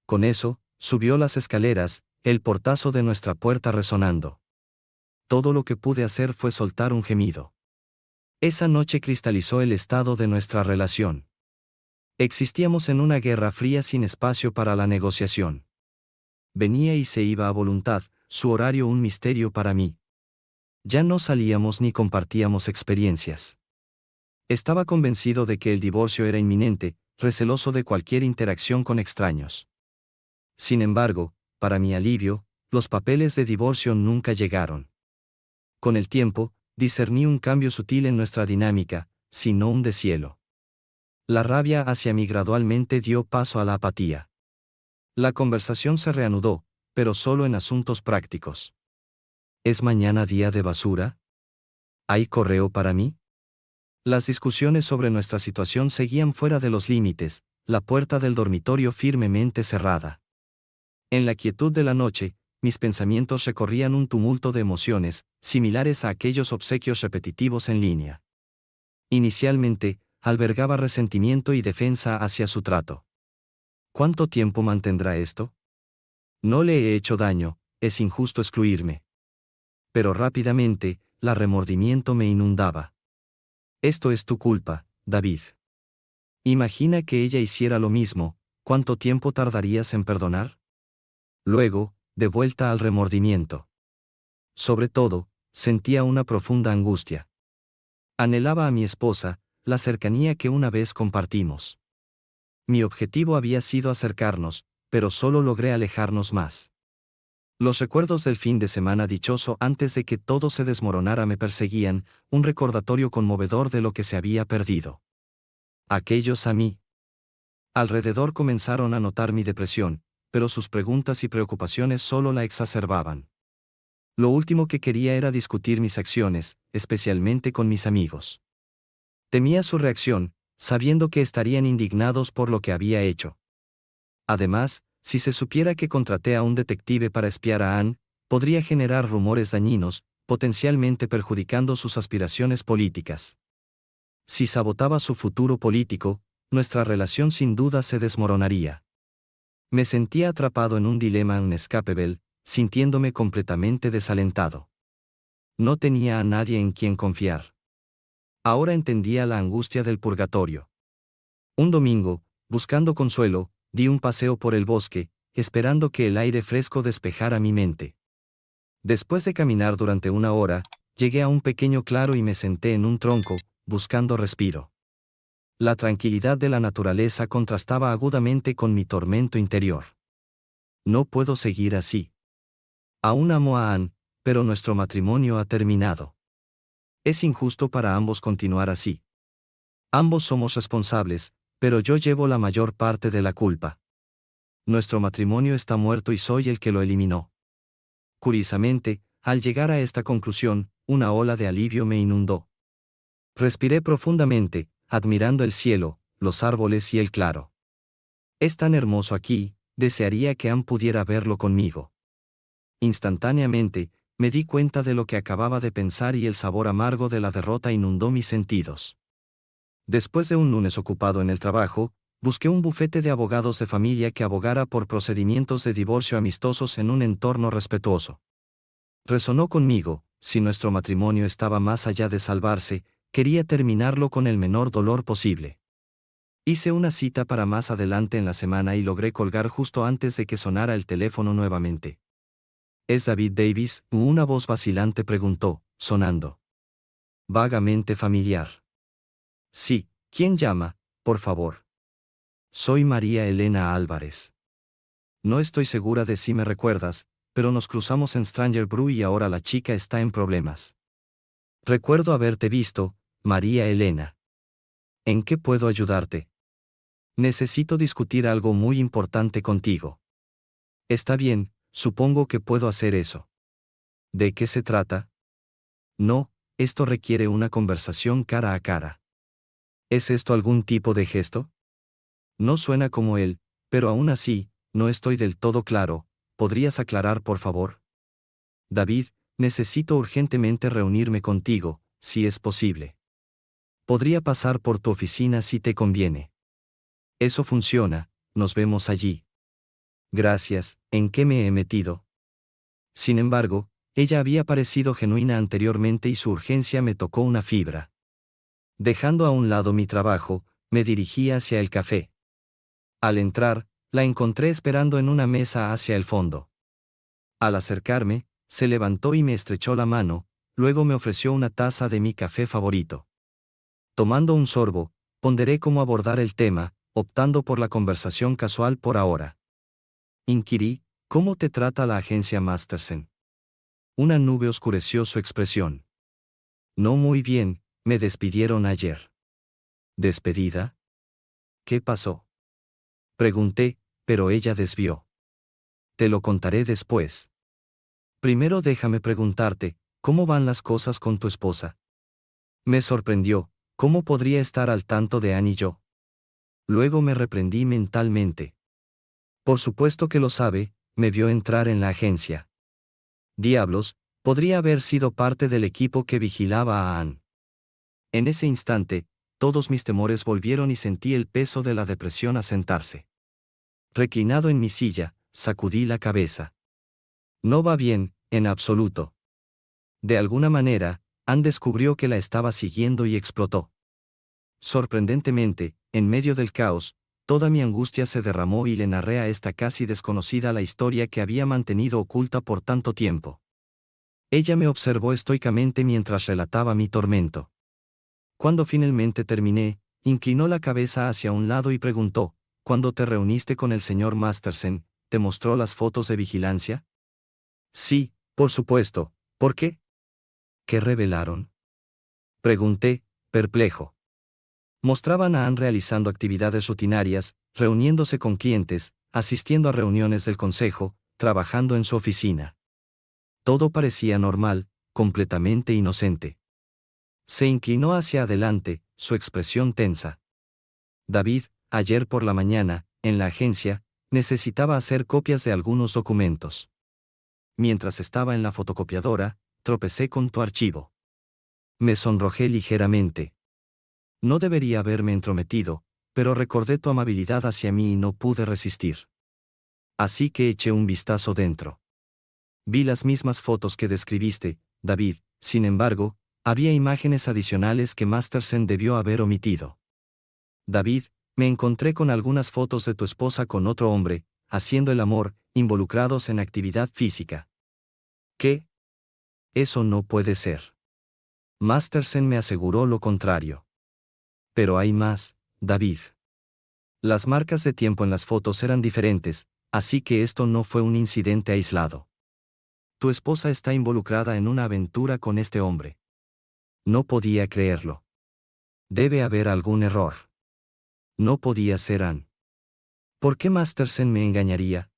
Con eso, subió las escaleras, el portazo de nuestra puerta resonando. Todo lo que pude hacer fue soltar un gemido. Esa noche cristalizó el estado de nuestra relación. Existíamos en una guerra fría sin espacio para la negociación. Venía y se iba a voluntad, su horario un misterio para mí. Ya no salíamos ni compartíamos experiencias. Estaba convencido de que el divorcio era inminente, receloso de cualquier interacción con extraños. Sin embargo, para mi alivio, los papeles de divorcio nunca llegaron. Con el tiempo, discerní un cambio sutil en nuestra dinámica, si no un deshielo. La rabia hacia mí gradualmente dio paso a la apatía. La conversación se reanudó, pero solo en asuntos prácticos. ¿Es mañana día de basura? ¿Hay correo para mí? Las discusiones sobre nuestra situación seguían fuera de los límites, la puerta del dormitorio firmemente cerrada. En la quietud de la noche, mis pensamientos recorrían un tumulto de emociones, similares a aquellos obsequios repetitivos en línea. Inicialmente, albergaba resentimiento y defensa hacia su trato. ¿Cuánto tiempo mantendrá esto? No le he hecho daño, es injusto excluirme. Pero rápidamente, el remordimiento me inundaba. Esto es tu culpa, David. Imagina que ella hiciera lo mismo, ¿cuánto tiempo tardarías en perdonar? Luego, de vuelta al remordimiento. Sobre todo, sentía una profunda angustia. Anhelaba a mi esposa, la cercanía que una vez compartimos. Mi objetivo había sido acercarnos, pero solo logré alejarnos más. Los recuerdos del fin de semana dichoso antes de que todo se desmoronara me perseguían, un recordatorio conmovedor de lo que se había perdido. Aquellos a mí alrededor comenzaron a notar mi depresión, pero sus preguntas y preocupaciones solo la exacerbaban. Lo último que quería era discutir mis acciones, especialmente con mis amigos. Temía su reacción, sabiendo que estarían indignados por lo que había hecho. Además, si se supiera que contraté a un detective para espiar a Anne, podría generar rumores dañinos, potencialmente perjudicando sus aspiraciones políticas. Si sabotaba su futuro político, nuestra relación sin duda se desmoronaría. Me sentía atrapado en un dilema inescapable, sintiéndome completamente desalentado. No tenía a nadie en quien confiar. Ahora entendía la angustia del purgatorio. Un domingo, buscando consuelo, di un paseo por el bosque, esperando que el aire fresco despejara mi mente. Después de caminar durante una hora, llegué a un pequeño claro y me senté en un tronco, buscando respiro. La tranquilidad de la naturaleza contrastaba agudamente con mi tormento interior. No puedo seguir así. Aún amo a Anne, pero nuestro matrimonio ha terminado. Es injusto para ambos continuar así. Ambos somos responsables, pero yo llevo la mayor parte de la culpa. Nuestro matrimonio está muerto y soy el que lo eliminó. Curiosamente, al llegar a esta conclusión, una ola de alivio me inundó. Respiré profundamente, admirando el cielo, los árboles y el claro. Es tan hermoso aquí, desearía que Anne pudiera verlo conmigo. Instantáneamente, me di cuenta de lo que acababa de pensar y el sabor amargo de la derrota inundó mis sentidos. Después de un lunes ocupado en el trabajo, busqué un bufete de abogados de familia que abogara por procedimientos de divorcio amistosos en un entorno respetuoso. Resonó conmigo, si nuestro matrimonio estaba más allá de salvarse, quería terminarlo con el menor dolor posible. Hice una cita para más adelante en la semana y logré colgar justo antes de que sonara el teléfono nuevamente. ¿Es David Davis?, una voz vacilante preguntó, sonando vagamente familiar. Sí, ¿quién llama, por favor? Soy María Elena Álvarez. No estoy segura de si me recuerdas, pero nos cruzamos en Stranger Brew y ahora la chica está en problemas. Recuerdo haberte visto, María Elena. ¿En qué puedo ayudarte? Necesito discutir algo muy importante contigo. Está bien, supongo que puedo hacer eso. ¿De qué se trata? No, esto requiere una conversación cara a cara. ¿Es esto algún tipo de gesto? No suena como él, pero aún así, no estoy del todo claro. ¿Podrías aclarar, por favor? David, necesito urgentemente reunirme contigo, si es posible. Podría pasar por tu oficina si te conviene. Eso funciona, nos vemos allí. Gracias, ¿en qué me he metido? Sin embargo, ella había parecido genuina anteriormente y su urgencia me tocó una fibra. Dejando a un lado mi trabajo, me dirigí hacia el café. Al entrar, la encontré esperando en una mesa hacia el fondo. Al acercarme, se levantó y me estrechó la mano, luego me ofreció una taza de mi café favorito. Tomando un sorbo, ponderé cómo abordar el tema, optando por la conversación casual por ahora. Inquirí, ¿cómo te trata la agencia Masterson? Una nube oscureció su expresión. No muy bien, me despidieron ayer. ¿Despedida? ¿Qué pasó? Pregunté, pero ella desvió. Te lo contaré después. Primero déjame preguntarte, ¿cómo van las cosas con tu esposa? Me sorprendió, ¿cómo podría estar al tanto de Anne y yo? Luego me reprendí mentalmente. Por supuesto que lo sabe, me vio entrar en la agencia. Diablos, podría haber sido parte del equipo que vigilaba a Anne. En ese instante, todos mis temores volvieron y sentí el peso de la depresión asentarse. Reclinado en mi silla, sacudí la cabeza. No va bien, en absoluto. De alguna manera, Anne descubrió que la estaba siguiendo y explotó. Sorprendentemente, en medio del caos, toda mi angustia se derramó y le narré a esta casi desconocida la historia que había mantenido oculta por tanto tiempo. Ella me observó estoicamente mientras relataba mi tormento. Cuando finalmente terminé, inclinó la cabeza hacia un lado y preguntó, ¿cuándo te reuniste con el señor Masterson, te mostró las fotos de vigilancia? Sí, por supuesto. ¿Por qué? ¿Qué revelaron? Pregunté, perplejo. Mostraban a Anne realizando actividades rutinarias, reuniéndose con clientes, asistiendo a reuniones del consejo, trabajando en su oficina. Todo parecía normal, completamente inocente. Se inclinó hacia adelante, su expresión tensa. David, ayer por la mañana, en la agencia, necesitaba hacer copias de algunos documentos. Mientras estaba en la fotocopiadora, tropecé con tu archivo. Me sonrojé ligeramente. No debería haberme entrometido, pero recordé tu amabilidad hacia mí y no pude resistir. Así que eché un vistazo dentro. Vi las mismas fotos que describiste, David, sin embargo, había imágenes adicionales que Masterson debió haber omitido. David, me encontré con algunas fotos de tu esposa con otro hombre, haciendo el amor, involucrados en actividad física. ¿Qué? Eso no puede ser. Masterson me aseguró lo contrario. Pero hay más, David. Las marcas de tiempo en las fotos eran diferentes, así que esto no fue un incidente aislado. Tu esposa está involucrada en una aventura con este hombre. No podía creerlo. Debe haber algún error. No podía ser Ann. ¿Por qué Masterson me engañaría?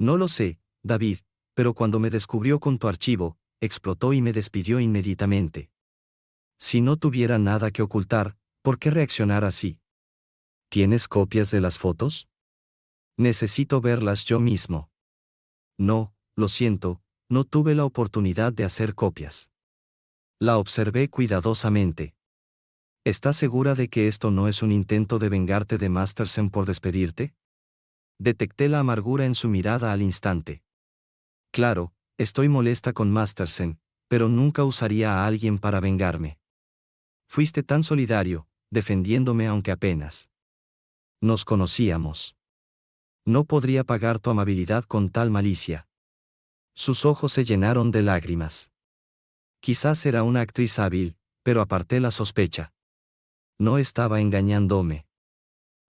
No lo sé, David, pero cuando me descubrió con tu archivo, explotó y me despidió inmediatamente. Si no tuviera nada que ocultar, ¿por qué reaccionar así? ¿Tienes copias de las fotos? Necesito verlas yo mismo. No, lo siento, no tuve la oportunidad de hacer copias. La observé cuidadosamente. ¿Estás segura de que esto no es un intento de vengarte de Masterson por despedirte? Detecté la amargura en su mirada al instante. Claro, estoy molesta con Masterson, pero nunca usaría a alguien para vengarme. Fuiste tan solidario, defendiéndome aunque apenas nos conocíamos. No podría pagar tu amabilidad con tal malicia. Sus ojos se llenaron de lágrimas. Quizás era una actriz hábil, pero aparté la sospecha. No estaba engañándome.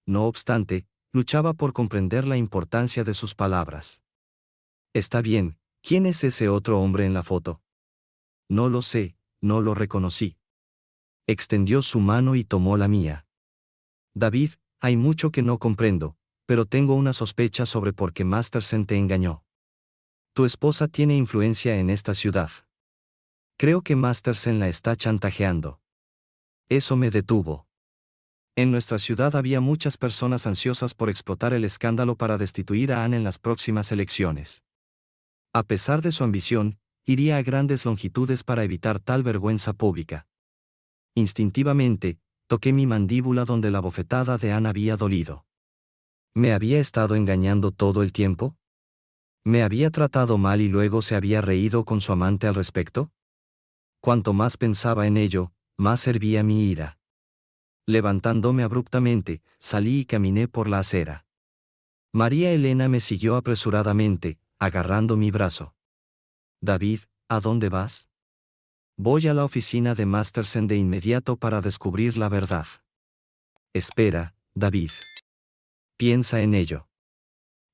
No obstante, luchaba por comprender la importancia de sus palabras. Está bien, ¿quién es ese otro hombre en la foto? No lo sé, no lo reconocí. Extendió su mano y tomó la mía. David, hay mucho que no comprendo, pero tengo una sospecha sobre por qué Masterson te engañó. Tu esposa tiene influencia en esta ciudad. Creo que Masterson la está chantajeando. Eso me detuvo. En nuestra ciudad había muchas personas ansiosas por explotar el escándalo para destituir a Ann en las próximas elecciones. A pesar de su ambición, iría a grandes longitudes para evitar tal vergüenza pública. Instintivamente, toqué mi mandíbula donde la bofetada de Ann había dolido. ¿Me había estado engañando todo el tiempo? ¿Me había tratado mal y luego se había reído con su amante al respecto? Cuanto más pensaba en ello, más hervía mi ira. Levantándome abruptamente, salí y caminé por la acera. María Elena me siguió apresuradamente, agarrando mi brazo. David, ¿a dónde vas? Voy a la oficina de Masterson de inmediato para descubrir la verdad. Espera, David. Piensa en ello.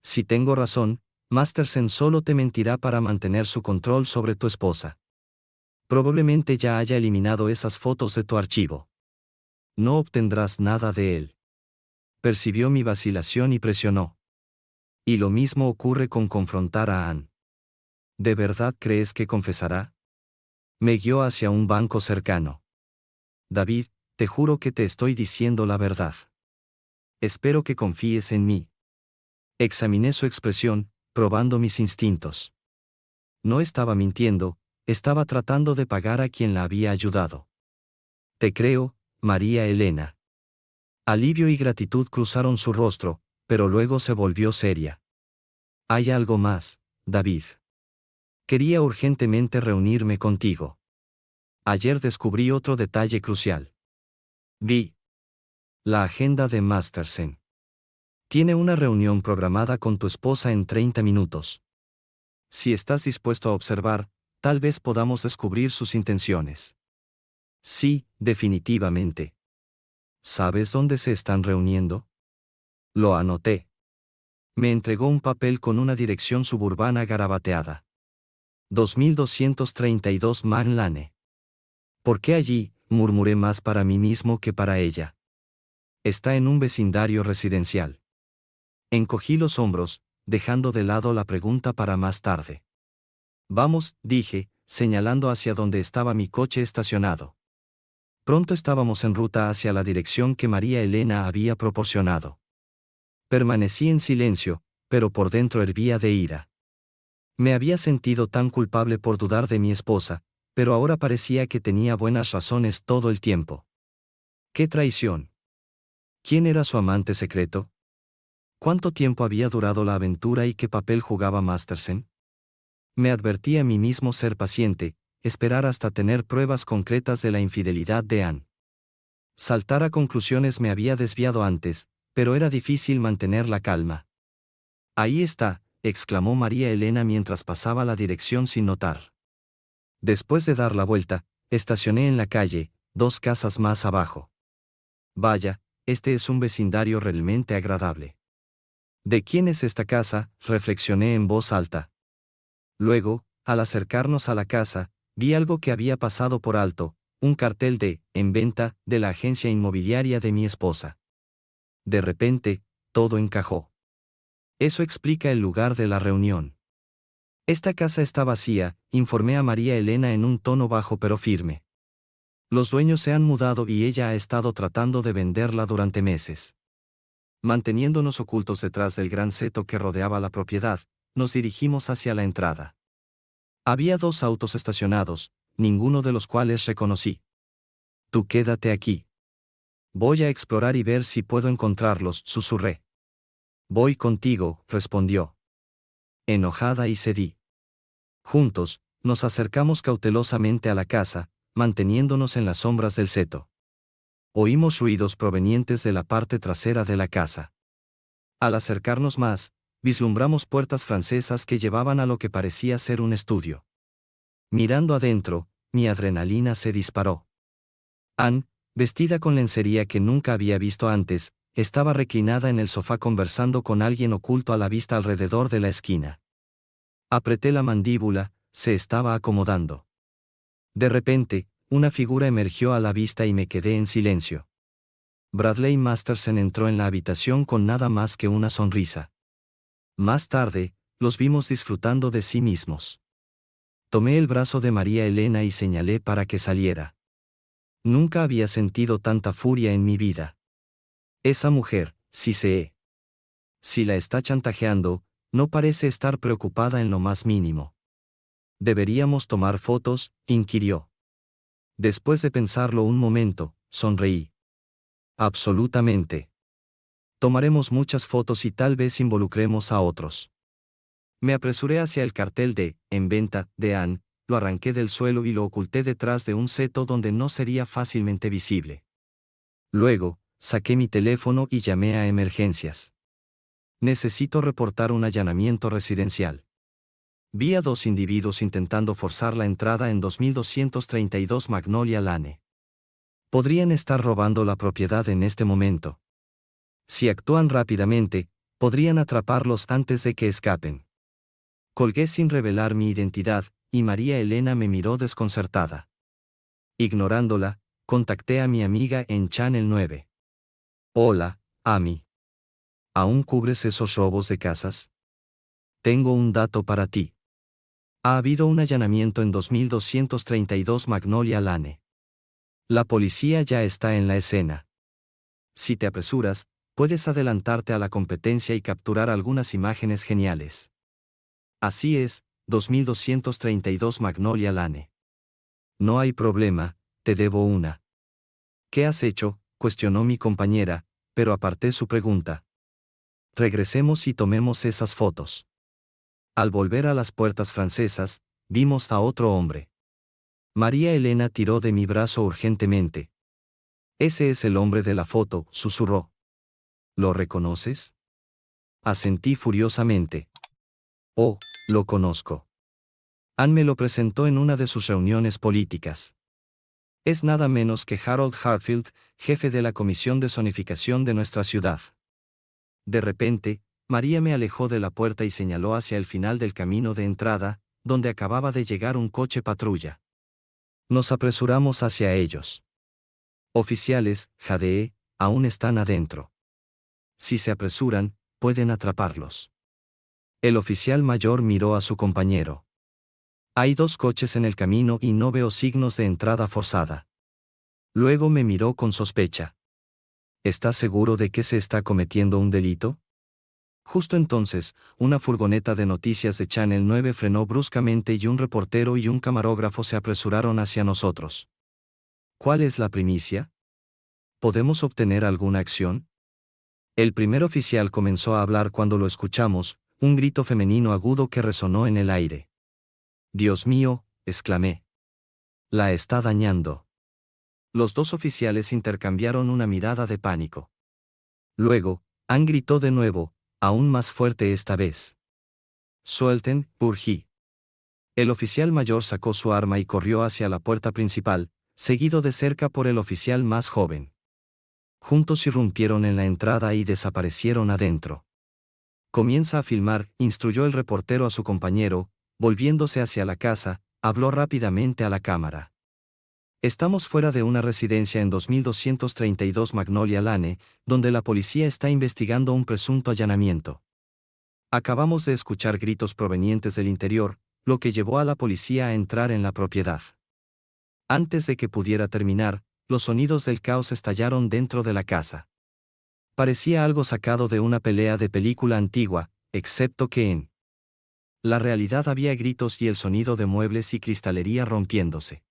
Si tengo razón, Masterson solo te mentirá para mantener su control sobre tu esposa. Probablemente ya haya eliminado esas fotos de tu archivo. No obtendrás nada de él. Percibió mi vacilación y presionó. Y lo mismo ocurre con confrontar a Ann. ¿De verdad crees que confesará? Me guió hacia un banco cercano. David, te juro que te estoy diciendo la verdad. Espero que confíes en mí. Examiné su expresión, probando mis instintos. No estaba mintiendo, estaba tratando de pagar a quien la había ayudado. Te creo, María Elena. Alivio y gratitud cruzaron su rostro, pero luego se volvió seria. Hay algo más, David. Quería urgentemente reunirme contigo. Ayer descubrí otro detalle crucial. Vi la agenda de Masterson. Tiene una reunión programada con tu esposa en 30 minutos. Si estás dispuesto a observar, tal vez podamos descubrir sus intenciones. Sí, definitivamente. ¿Sabes dónde se están reuniendo? Lo anoté. Me entregó un papel con una dirección suburbana garabateada. 2232 Man Lane. ¿Por qué allí? Murmuré más para mí mismo que para ella. Está en un vecindario residencial. Encogí los hombros, dejando de lado la pregunta para más tarde. Vamos, dije, señalando hacia donde estaba mi coche estacionado. Pronto estábamos en ruta hacia la dirección que María Elena había proporcionado. Permanecí en silencio, pero por dentro hervía de ira. Me había sentido tan culpable por dudar de mi esposa, pero ahora parecía que tenía buenas razones todo el tiempo. ¡Qué traición! ¿Quién era su amante secreto? ¿Cuánto tiempo había durado la aventura y qué papel jugaba Mastersen? Me advertí a mí mismo ser paciente, esperar hasta tener pruebas concretas de la infidelidad de Anne. Saltar a conclusiones me había desviado antes, pero era difícil mantener la calma. Ahí está, exclamó María Elena mientras pasaba la dirección sin notar. Después de dar la vuelta, estacioné en la calle, 2 casas más abajo. Vaya, este es un vecindario realmente agradable. ¿De quién es esta casa?, reflexioné en voz alta. Luego, al acercarnos a la casa, vi algo que había pasado por alto, un cartel de «En venta» de la agencia inmobiliaria de mi esposa. De repente, todo encajó. Eso explica el lugar de la reunión. Esta casa está vacía, informé a María Elena en un tono bajo pero firme. Los dueños se han mudado y ella ha estado tratando de venderla durante meses. Manteniéndonos ocultos detrás del gran seto que rodeaba la propiedad, nos dirigimos hacia la entrada. Había 2 autos estacionados, ninguno de los cuales reconocí. Tú quédate aquí. Voy a explorar y ver si puedo encontrarlos, susurré. Voy contigo, respondió. Enojada y cedí. Juntos, nos acercamos cautelosamente a la casa, manteniéndonos en las sombras del seto. Oímos ruidos provenientes de la parte trasera de la casa. Al acercarnos más, vislumbramos puertas francesas que llevaban a lo que parecía ser un estudio. Mirando adentro, mi adrenalina se disparó. Anne, vestida con lencería que nunca había visto antes, estaba reclinada en el sofá conversando con alguien oculto a la vista alrededor de la esquina. Apreté la mandíbula, se estaba acomodando. De repente, una figura emergió a la vista y me quedé en silencio. Bradley Mastersen entró en la habitación con nada más que una sonrisa. Más tarde, los vimos disfrutando de sí mismos. Tomé el brazo de María Elena y señalé para que saliera. Nunca había sentido tanta furia en mi vida. Esa mujer, si la está chantajeando, no parece estar preocupada en lo más mínimo. ¿Deberíamos tomar fotos?, inquirió. Después de pensarlo un momento, sonreí. Absolutamente. Tomaremos muchas fotos y tal vez involucremos a otros. Me apresuré hacia el cartel de «En venta» de Anne, lo arranqué del suelo y lo oculté detrás de un seto donde no sería fácilmente visible. Luego, saqué mi teléfono y llamé a emergencias. Necesito reportar un allanamiento residencial. Vi a 2 individuos intentando forzar la entrada en 2232 Magnolia Lane. Podrían estar robando la propiedad en este momento. Si actúan rápidamente, podrían atraparlos antes de que escapen. Colgué sin revelar mi identidad, y María Elena me miró desconcertada. Ignorándola, contacté a mi amiga en Channel 9. Hola, Amy. ¿Aún cubres esos robos de casas? Tengo un dato para ti. Ha habido un allanamiento en 2232 Magnolia Lane. La policía ya está en la escena. Si te apresuras, puedes adelantarte a la competencia y capturar algunas imágenes geniales. Así es, 2232 Magnolia Lane. No hay problema, te debo una. ¿Qué has hecho?, cuestionó mi compañera, pero aparté su pregunta. Regresemos y tomemos esas fotos. Al volver a las puertas francesas, vimos a otro hombre. María Elena tiró de mi brazo urgentemente. Ese es el hombre de la foto, susurró. ¿Lo reconoces? Asentí furiosamente. Oh, lo conozco. Anne me lo presentó en una de sus reuniones políticas. Es nada menos que Harold Hartfield, jefe de la comisión de zonificación de nuestra ciudad. De repente, María me alejó de la puerta y señaló hacia el final del camino de entrada, donde acababa de llegar un coche patrulla. Nos apresuramos hacia ellos. Oficiales, jadeé, aún están adentro. Si se apresuran, pueden atraparlos. El oficial mayor miró a su compañero. Hay 2 coches en el camino y no veo signos de entrada forzada. Luego me miró con sospecha. ¿Estás seguro de que se está cometiendo un delito? Justo entonces, una furgoneta de noticias de Channel 9 frenó bruscamente y un reportero y un camarógrafo se apresuraron hacia nosotros. ¿Cuál es la primicia? ¿Podemos obtener alguna acción? El primer oficial comenzó a hablar cuando lo escuchamos, un grito femenino agudo que resonó en el aire. «Dios mío», exclamé. «La está dañando». Los 2 oficiales intercambiaron una mirada de pánico. Luego, Ann gritó de nuevo, aún más fuerte esta vez. «Suelten, urgí». El oficial mayor sacó su arma y corrió hacia la puerta principal, seguido de cerca por el oficial más joven. Juntos irrumpieron en la entrada y desaparecieron adentro. «Comienza a filmar», instruyó el reportero a su compañero, volviéndose hacia la casa, habló rápidamente a la cámara. «Estamos fuera de una residencia en 2232 Magnolia Lane, donde la policía está investigando un presunto allanamiento. Acabamos de escuchar gritos provenientes del interior, lo que llevó a la policía a entrar en la propiedad». Antes de que pudiera terminar, los sonidos del caos estallaron dentro de la casa. Parecía algo sacado de una pelea de película antigua, excepto que en la realidad había gritos y el sonido de muebles y cristalería rompiéndose.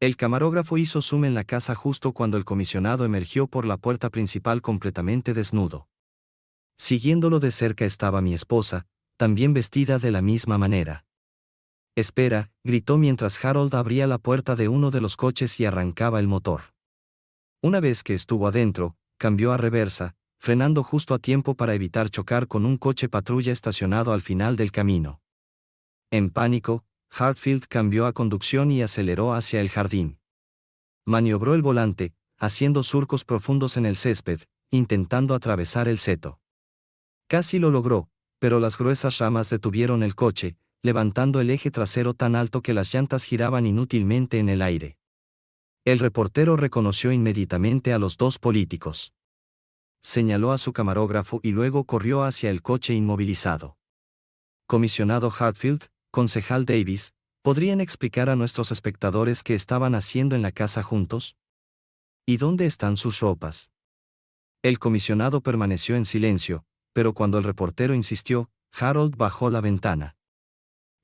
El camarógrafo hizo zoom en la casa justo cuando el comisionado emergió por la puerta principal completamente desnudo. Siguiéndolo de cerca estaba mi esposa, también vestida de la misma manera. «Espera», gritó mientras Harold abría la puerta de uno de los coches y arrancaba el motor. Una vez que estuvo adentro, cambió a reversa, frenando justo a tiempo para evitar chocar con un coche patrulla estacionado al final del camino. En pánico, Hartfield cambió a conducción y aceleró hacia el jardín. Maniobró el volante, haciendo surcos profundos en el césped, intentando atravesar el seto. Casi lo logró, pero las gruesas ramas detuvieron el coche, levantando el eje trasero tan alto que las llantas giraban inútilmente en el aire. El reportero reconoció inmediatamente a los 2 políticos. Señaló a su camarógrafo y luego corrió hacia el coche inmovilizado. «Comisionado Hartfield, concejal Davis, ¿podrían explicar a nuestros espectadores qué estaban haciendo en la casa juntos? ¿Y dónde están sus ropas?» El comisionado permaneció en silencio, pero cuando el reportero insistió, Harold bajó la ventana.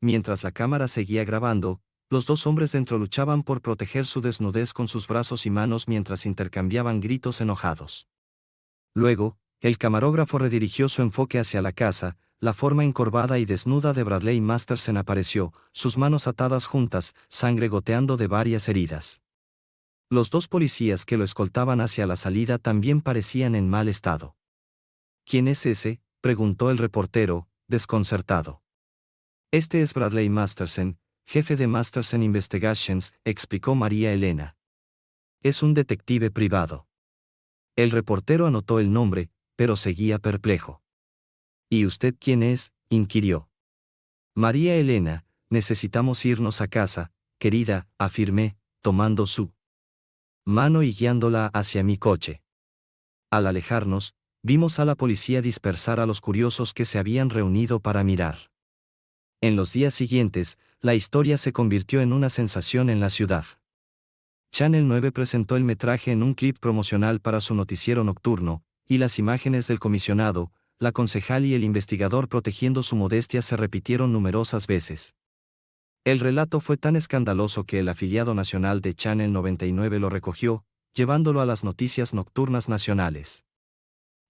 Mientras la cámara seguía grabando, los 2 hombres dentro luchaban por proteger su desnudez con sus brazos y manos mientras intercambiaban gritos enojados. Luego, el camarógrafo redirigió su enfoque hacia la casa, la forma encorvada y desnuda de Bradley Masterson apareció, sus manos atadas juntas, sangre goteando de varias heridas. Los 2 policías que lo escoltaban hacia la salida también parecían en mal estado. «¿Quién es ese?», preguntó el reportero, desconcertado. «Este es Bradley Masterson, jefe de Masterson Investigations», explicó María Elena. «Es un detective privado». El reportero anotó el nombre, pero seguía perplejo. «¿Y usted quién es?», inquirió. «María Elena, necesitamos irnos a casa, querida», afirmé, tomando su mano y guiándola hacia mi coche. Al alejarnos, vimos a la policía dispersar a los curiosos que se habían reunido para mirar. En los días siguientes, la historia se convirtió en una sensación en la ciudad. Channel 9 presentó el metraje en un clip promocional para su noticiero nocturno, y las imágenes del comisionado, la concejal y el investigador protegiendo su modestia se repitieron numerosas veces. El relato fue tan escandaloso que el afiliado nacional de Channel 99 lo recogió, llevándolo a las noticias nocturnas nacionales.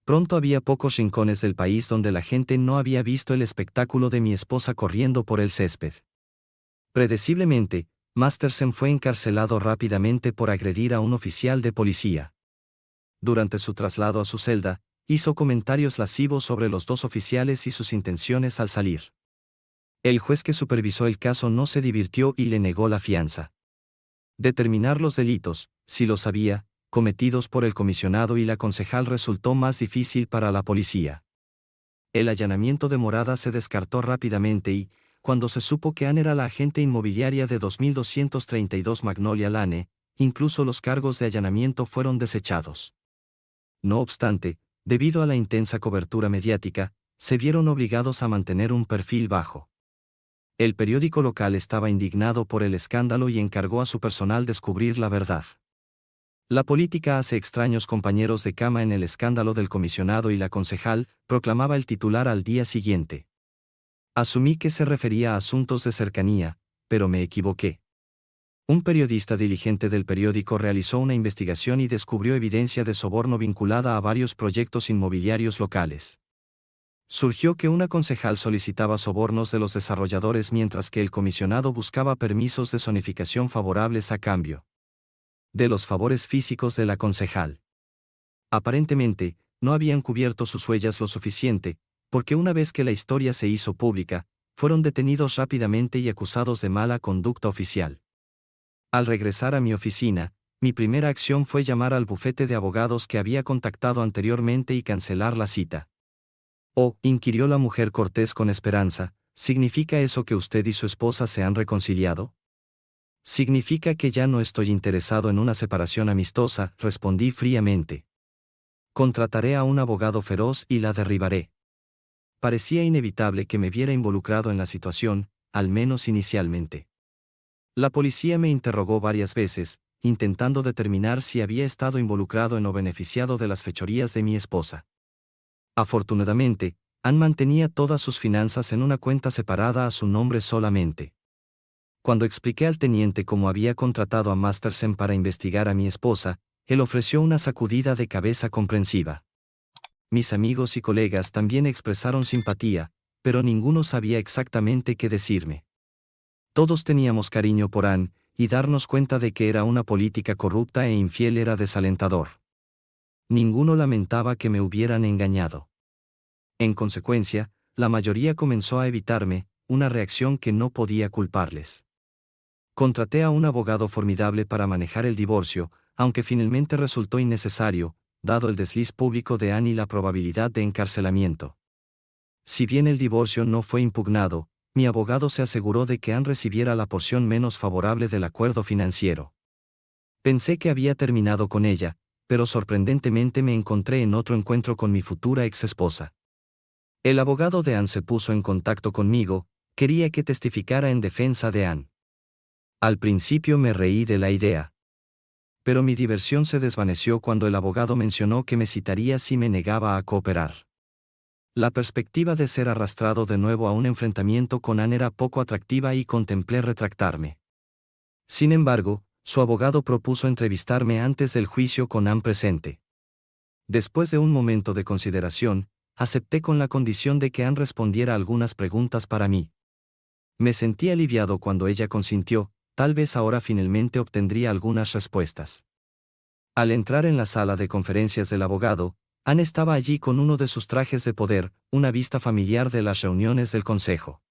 Pronto había pocos rincones del país donde la gente no había visto el espectáculo de mi esposa corriendo por el césped. Predeciblemente, Masterson fue encarcelado rápidamente por agredir a un oficial de policía. Durante su traslado a su celda, hizo comentarios lascivos sobre los 2 oficiales y sus intenciones al salir. El juez que supervisó el caso no se divirtió y le negó la fianza. Determinar los delitos, si los había, cometidos por el comisionado y la concejal resultó más difícil para la policía. El allanamiento de morada se descartó rápidamente y, cuando se supo que Ann era la agente inmobiliaria de 2232 Magnolia Lane, incluso los cargos de allanamiento fueron desechados. No obstante, debido a la intensa cobertura mediática, se vieron obligados a mantener un perfil bajo. El periódico local estaba indignado por el escándalo y encargó a su personal descubrir la verdad. La política hace extraños compañeros de cama en el escándalo del comisionado y la concejal, proclamaba el titular al día siguiente. Asumí que se refería a asuntos de cercanía, pero me equivoqué. Un periodista diligente del periódico realizó una investigación y descubrió evidencia de soborno vinculada a varios proyectos inmobiliarios locales. Surgió que una concejal solicitaba sobornos de los desarrolladores mientras que el comisionado buscaba permisos de zonificación favorables a cambio de los favores físicos de la concejal. Aparentemente, no habían cubierto sus huellas lo suficiente, porque una vez que la historia se hizo pública, fueron detenidos rápidamente y acusados de mala conducta oficial. Al regresar a mi oficina, mi primera acción fue llamar al bufete de abogados que había contactado anteriormente y cancelar la cita. Oh, inquirió la mujer cortés con esperanza, ¿significa eso que usted y su esposa se han reconciliado? Significa que ya no estoy interesado en una separación amistosa, respondí fríamente. Contrataré a un abogado feroz y la derribaré. Parecía inevitable que me viera involucrado en la situación, al menos inicialmente. La policía me interrogó varias veces, intentando determinar si había estado involucrado en o beneficiado de las fechorías de mi esposa. Afortunadamente, Ann mantenía todas sus finanzas en una cuenta separada a su nombre solamente. Cuando expliqué al teniente cómo había contratado a Mastersen para investigar a mi esposa, él ofreció una sacudida de cabeza comprensiva. Mis amigos y colegas también expresaron simpatía, pero ninguno sabía exactamente qué decirme. Todos teníamos cariño por Ann, y darnos cuenta de que era una política corrupta e infiel era desalentador. Ninguno lamentaba que me hubieran engañado. En consecuencia, la mayoría comenzó a evitarme, una reacción que no podía culparles. Contraté a un abogado formidable para manejar el divorcio, aunque finalmente resultó innecesario, dado el desliz público de Ann y la probabilidad de encarcelamiento. Si bien el divorcio no fue impugnado, mi abogado se aseguró de que Ann recibiera la porción menos favorable del acuerdo financiero. Pensé que había terminado con ella, pero sorprendentemente me encontré en otro encuentro con mi futura exesposa. El abogado de Ann se puso en contacto conmigo, quería que testificara en defensa de Ann. Al principio me reí de la idea. Pero mi diversión se desvaneció cuando el abogado mencionó que me citaría si me negaba a cooperar. La perspectiva de ser arrastrado de nuevo a un enfrentamiento con Ann era poco atractiva y contemplé retractarme. Sin embargo, su abogado propuso entrevistarme antes del juicio con Ann presente. Después de un momento de consideración, acepté con la condición de que Ann respondiera algunas preguntas para mí. Me sentí aliviado cuando ella consintió, tal vez ahora finalmente obtendría algunas respuestas. Al entrar en la sala de conferencias del abogado, Ann estaba allí con uno de sus trajes de poder, una vista familiar de las reuniones del consejo.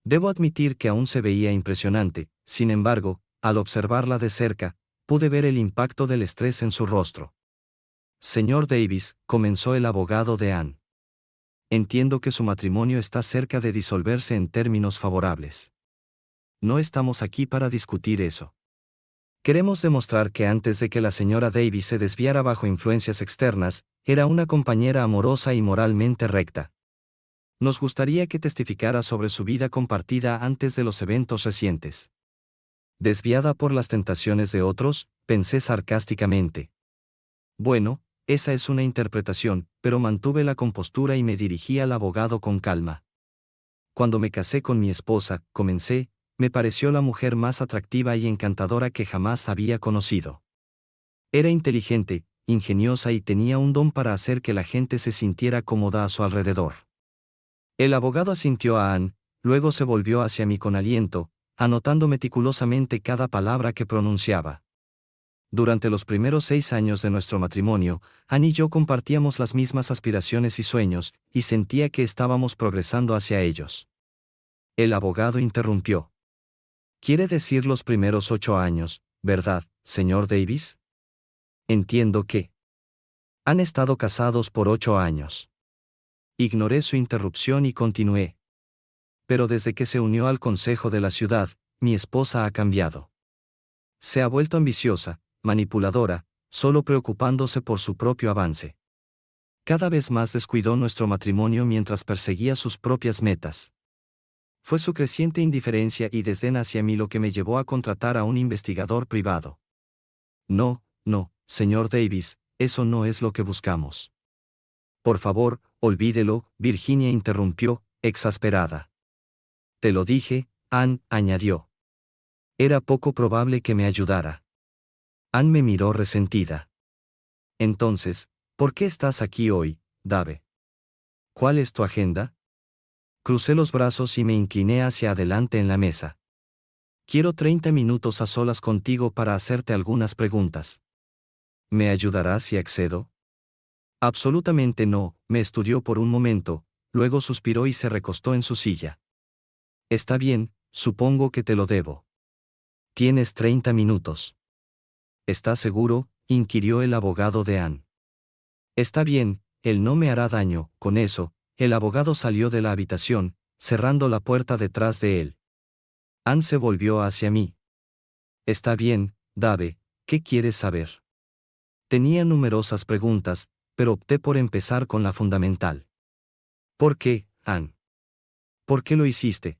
Debo admitir que aún se veía impresionante, sin embargo, al observarla de cerca, pude ver el impacto del estrés en su rostro. Señor Davis, comenzó el abogado de Ann. Entiendo que su matrimonio está cerca de disolverse en términos favorables. No estamos aquí para discutir eso. Queremos demostrar que antes de que la señora Davis se desviara bajo influencias externas, era una compañera amorosa y moralmente recta. Nos gustaría que testificara sobre su vida compartida antes de los eventos recientes. Desviada por las tentaciones de otros, pensé sarcásticamente. Bueno, esa es una interpretación, pero mantuve la compostura y me dirigí al abogado con calma. Cuando me casé con mi esposa, comencé, me pareció la mujer más atractiva y encantadora que jamás había conocido. Era inteligente, ingeniosa y tenía un don para hacer que la gente se sintiera cómoda a su alrededor. El abogado asintió a Ann, luego se volvió hacia mí con aliento, anotando meticulosamente cada palabra que pronunciaba. Durante los primeros 6 años de nuestro matrimonio, Ann y yo compartíamos las mismas aspiraciones y sueños, y sentía que estábamos progresando hacia ellos. El abogado interrumpió. Quiere decir los primeros 8 años, ¿verdad, señor Davis? Entiendo que han estado casados por 8 años. Ignoré su interrupción y continué. Pero desde que se unió al consejo de la ciudad, mi esposa ha cambiado. Se ha vuelto ambiciosa, manipuladora, solo preocupándose por su propio avance. Cada vez más descuidó nuestro matrimonio mientras perseguía sus propias metas. Fue su creciente indiferencia y desdén hacia mí lo que me llevó a contratar a un investigador privado. No, no, señor Davis, eso no es lo que buscamos. Por favor, olvídelo, Virginia interrumpió, exasperada. Te lo dije, Ann, añadió. Era poco probable que me ayudara. Ann me miró resentida. Entonces, ¿por qué estás aquí hoy, Dave? ¿Cuál es tu agenda? Crucé los brazos y me incliné hacia adelante en la mesa. Quiero 30 minutos a solas contigo para hacerte algunas preguntas. ¿Me ayudarás si accedo? Absolutamente no, me estudió por un momento, luego suspiró y se recostó en su silla. Está bien, supongo que te lo debo. Tienes 30 minutos. ¿Estás seguro?, inquirió el abogado de Ann. Está bien, él no me hará daño. Con eso, el abogado salió de la habitación, cerrando la puerta detrás de él. Ann se volvió hacia mí. Está bien, Dave, ¿qué quieres saber? Tenía numerosas preguntas, pero opté por empezar con la fundamental. ¿Por qué, Ann? ¿Por qué lo hiciste?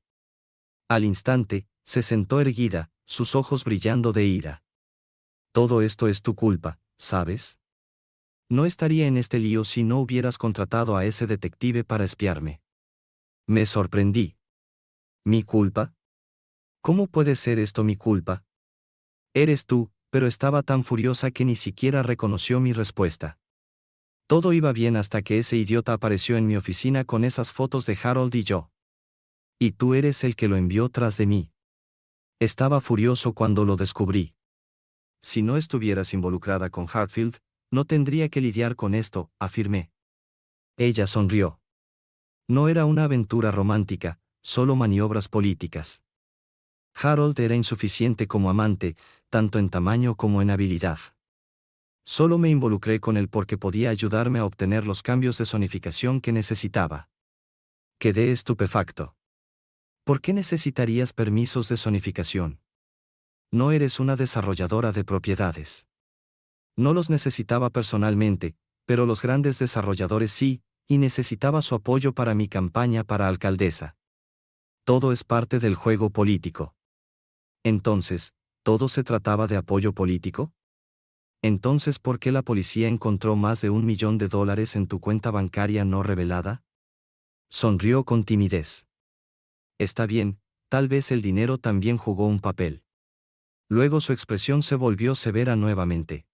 Al instante, se sentó erguida, sus ojos brillando de ira. Todo esto es tu culpa, ¿sabes? No estaría en este lío si no hubieras contratado a ese detective para espiarme. Me sorprendí. ¿Mi culpa? ¿Cómo puede ser esto mi culpa? Eres tú, pero estaba tan furiosa que ni siquiera reconoció mi respuesta. Todo iba bien hasta que ese idiota apareció en mi oficina con esas fotos de Harold y yo. Y tú eres el que lo envió tras de mí. Estaba furioso cuando lo descubrí. Si no estuvieras involucrada con Hartfield, no tendría que lidiar con esto, afirmé. Ella sonrió. No era una aventura romántica, solo maniobras políticas. Harold era insuficiente como amante, tanto en tamaño como en habilidad. Solo me involucré con él porque podía ayudarme a obtener los cambios de zonificación que necesitaba. Quedé estupefacto. ¿Por qué necesitarías permisos de zonificación? No eres una desarrolladora de propiedades. No los necesitaba personalmente, pero los grandes desarrolladores sí, y necesitaba su apoyo para mi campaña para alcaldesa. Todo es parte del juego político. Entonces, ¿todo se trataba de apoyo político? Entonces, ¿por qué la policía encontró más de $1 millón en tu cuenta bancaria no revelada? Sonrió con timidez. Está bien, tal vez el dinero también jugó un papel. Luego su expresión se volvió severa nuevamente.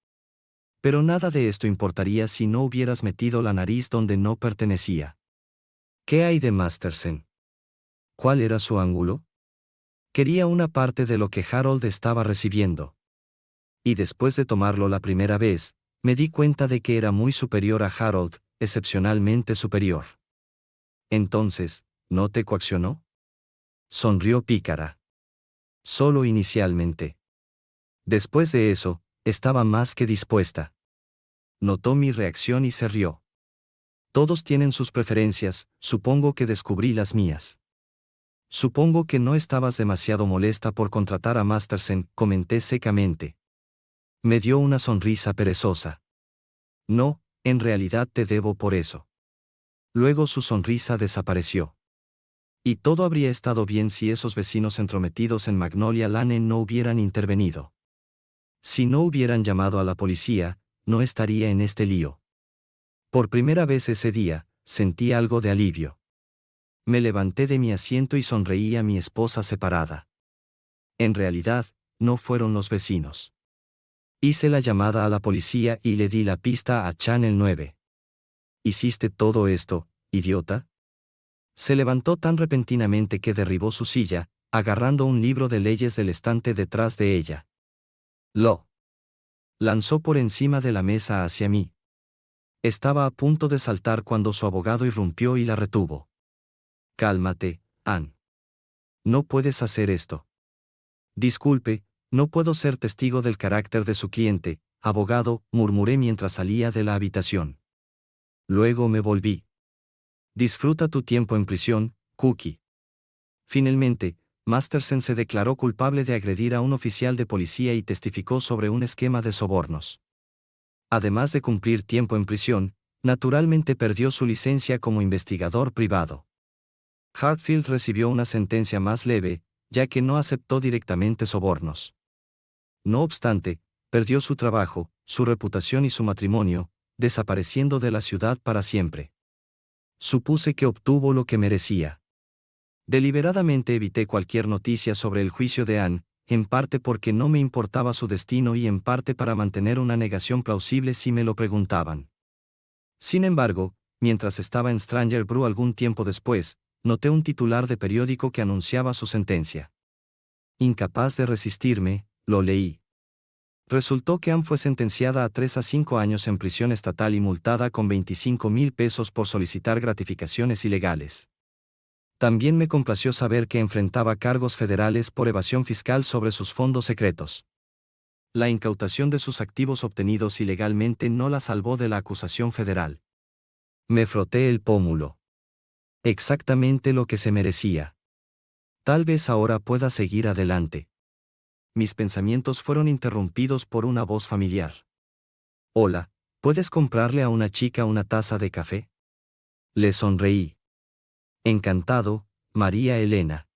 Pero nada de esto importaría si no hubieras metido la nariz donde no pertenecía. ¿Qué hay de Masterson? ¿Cuál era su ángulo? Quería una parte de lo que Harold estaba recibiendo. Y después de tomarlo la primera vez, me di cuenta de que era muy superior a Harold, excepcionalmente superior. Entonces, ¿no te coaccionó? Sonrió pícara. Solo inicialmente. Después de eso, estaba más que dispuesta. Notó mi reacción y se rió. Todos tienen sus preferencias, supongo que descubrí las mías. Supongo que no estabas demasiado molesta por contratar a Masterson, comenté secamente. Me dio una sonrisa perezosa. No, en realidad te debo por eso. Luego su sonrisa desapareció. Y todo habría estado bien si esos vecinos entrometidos en Magnolia Lane no hubieran intervenido. Si no hubieran llamado a la policía, no estaría en este lío. Por primera vez ese día, sentí algo de alivio. Me levanté de mi asiento y sonreí a mi esposa separada. En realidad, no fueron los vecinos. Hice la llamada a la policía y le di la pista a Channel 9. ¿Hiciste todo esto, idiota? Se levantó tan repentinamente que derribó su silla, agarrando un libro de leyes del estante detrás de ella. Lo lanzó por encima de la mesa hacia mí. Estaba a punto de saltar cuando su abogado irrumpió y la retuvo. Cálmate, Ann. No puedes hacer esto. Disculpe, no puedo ser testigo del carácter de su cliente, abogado, murmuré mientras salía de la habitación. Luego me volví. Disfruta tu tiempo en prisión, Cookie. Finalmente, Masterson se declaró culpable de agredir a un oficial de policía y testificó sobre un esquema de sobornos. Además de cumplir tiempo en prisión, Naturalmente perdió su licencia como investigador privado. Hartfield recibió una sentencia más leve, ya que no aceptó directamente sobornos. No obstante, perdió su trabajo, su reputación y su matrimonio, desapareciendo de la ciudad para siempre. Supuse que obtuvo lo que merecía. Deliberadamente evité cualquier noticia sobre el juicio de Anne, en parte porque no me importaba su destino y en parte para mantener una negación plausible si me lo preguntaban. Sin embargo, mientras estaba en Stranger Brew algún tiempo después, noté un titular de periódico que anunciaba su sentencia. Incapaz de resistirme, lo leí. Resultó que Anne fue sentenciada a 3 a 5 años en prisión estatal y multada con 25,000 pesos por solicitar gratificaciones ilegales. También me complació saber que enfrentaba cargos federales por evasión fiscal sobre sus fondos secretos. La incautación de sus activos obtenidos ilegalmente no la salvó de la acusación federal. Me froté el pómulo. Exactamente lo que se merecía. Tal vez ahora pueda seguir adelante. Mis pensamientos fueron interrumpidos por una voz familiar. Hola, ¿puedes comprarle a una chica una taza de café? Le sonreí. Encantado, María Elena.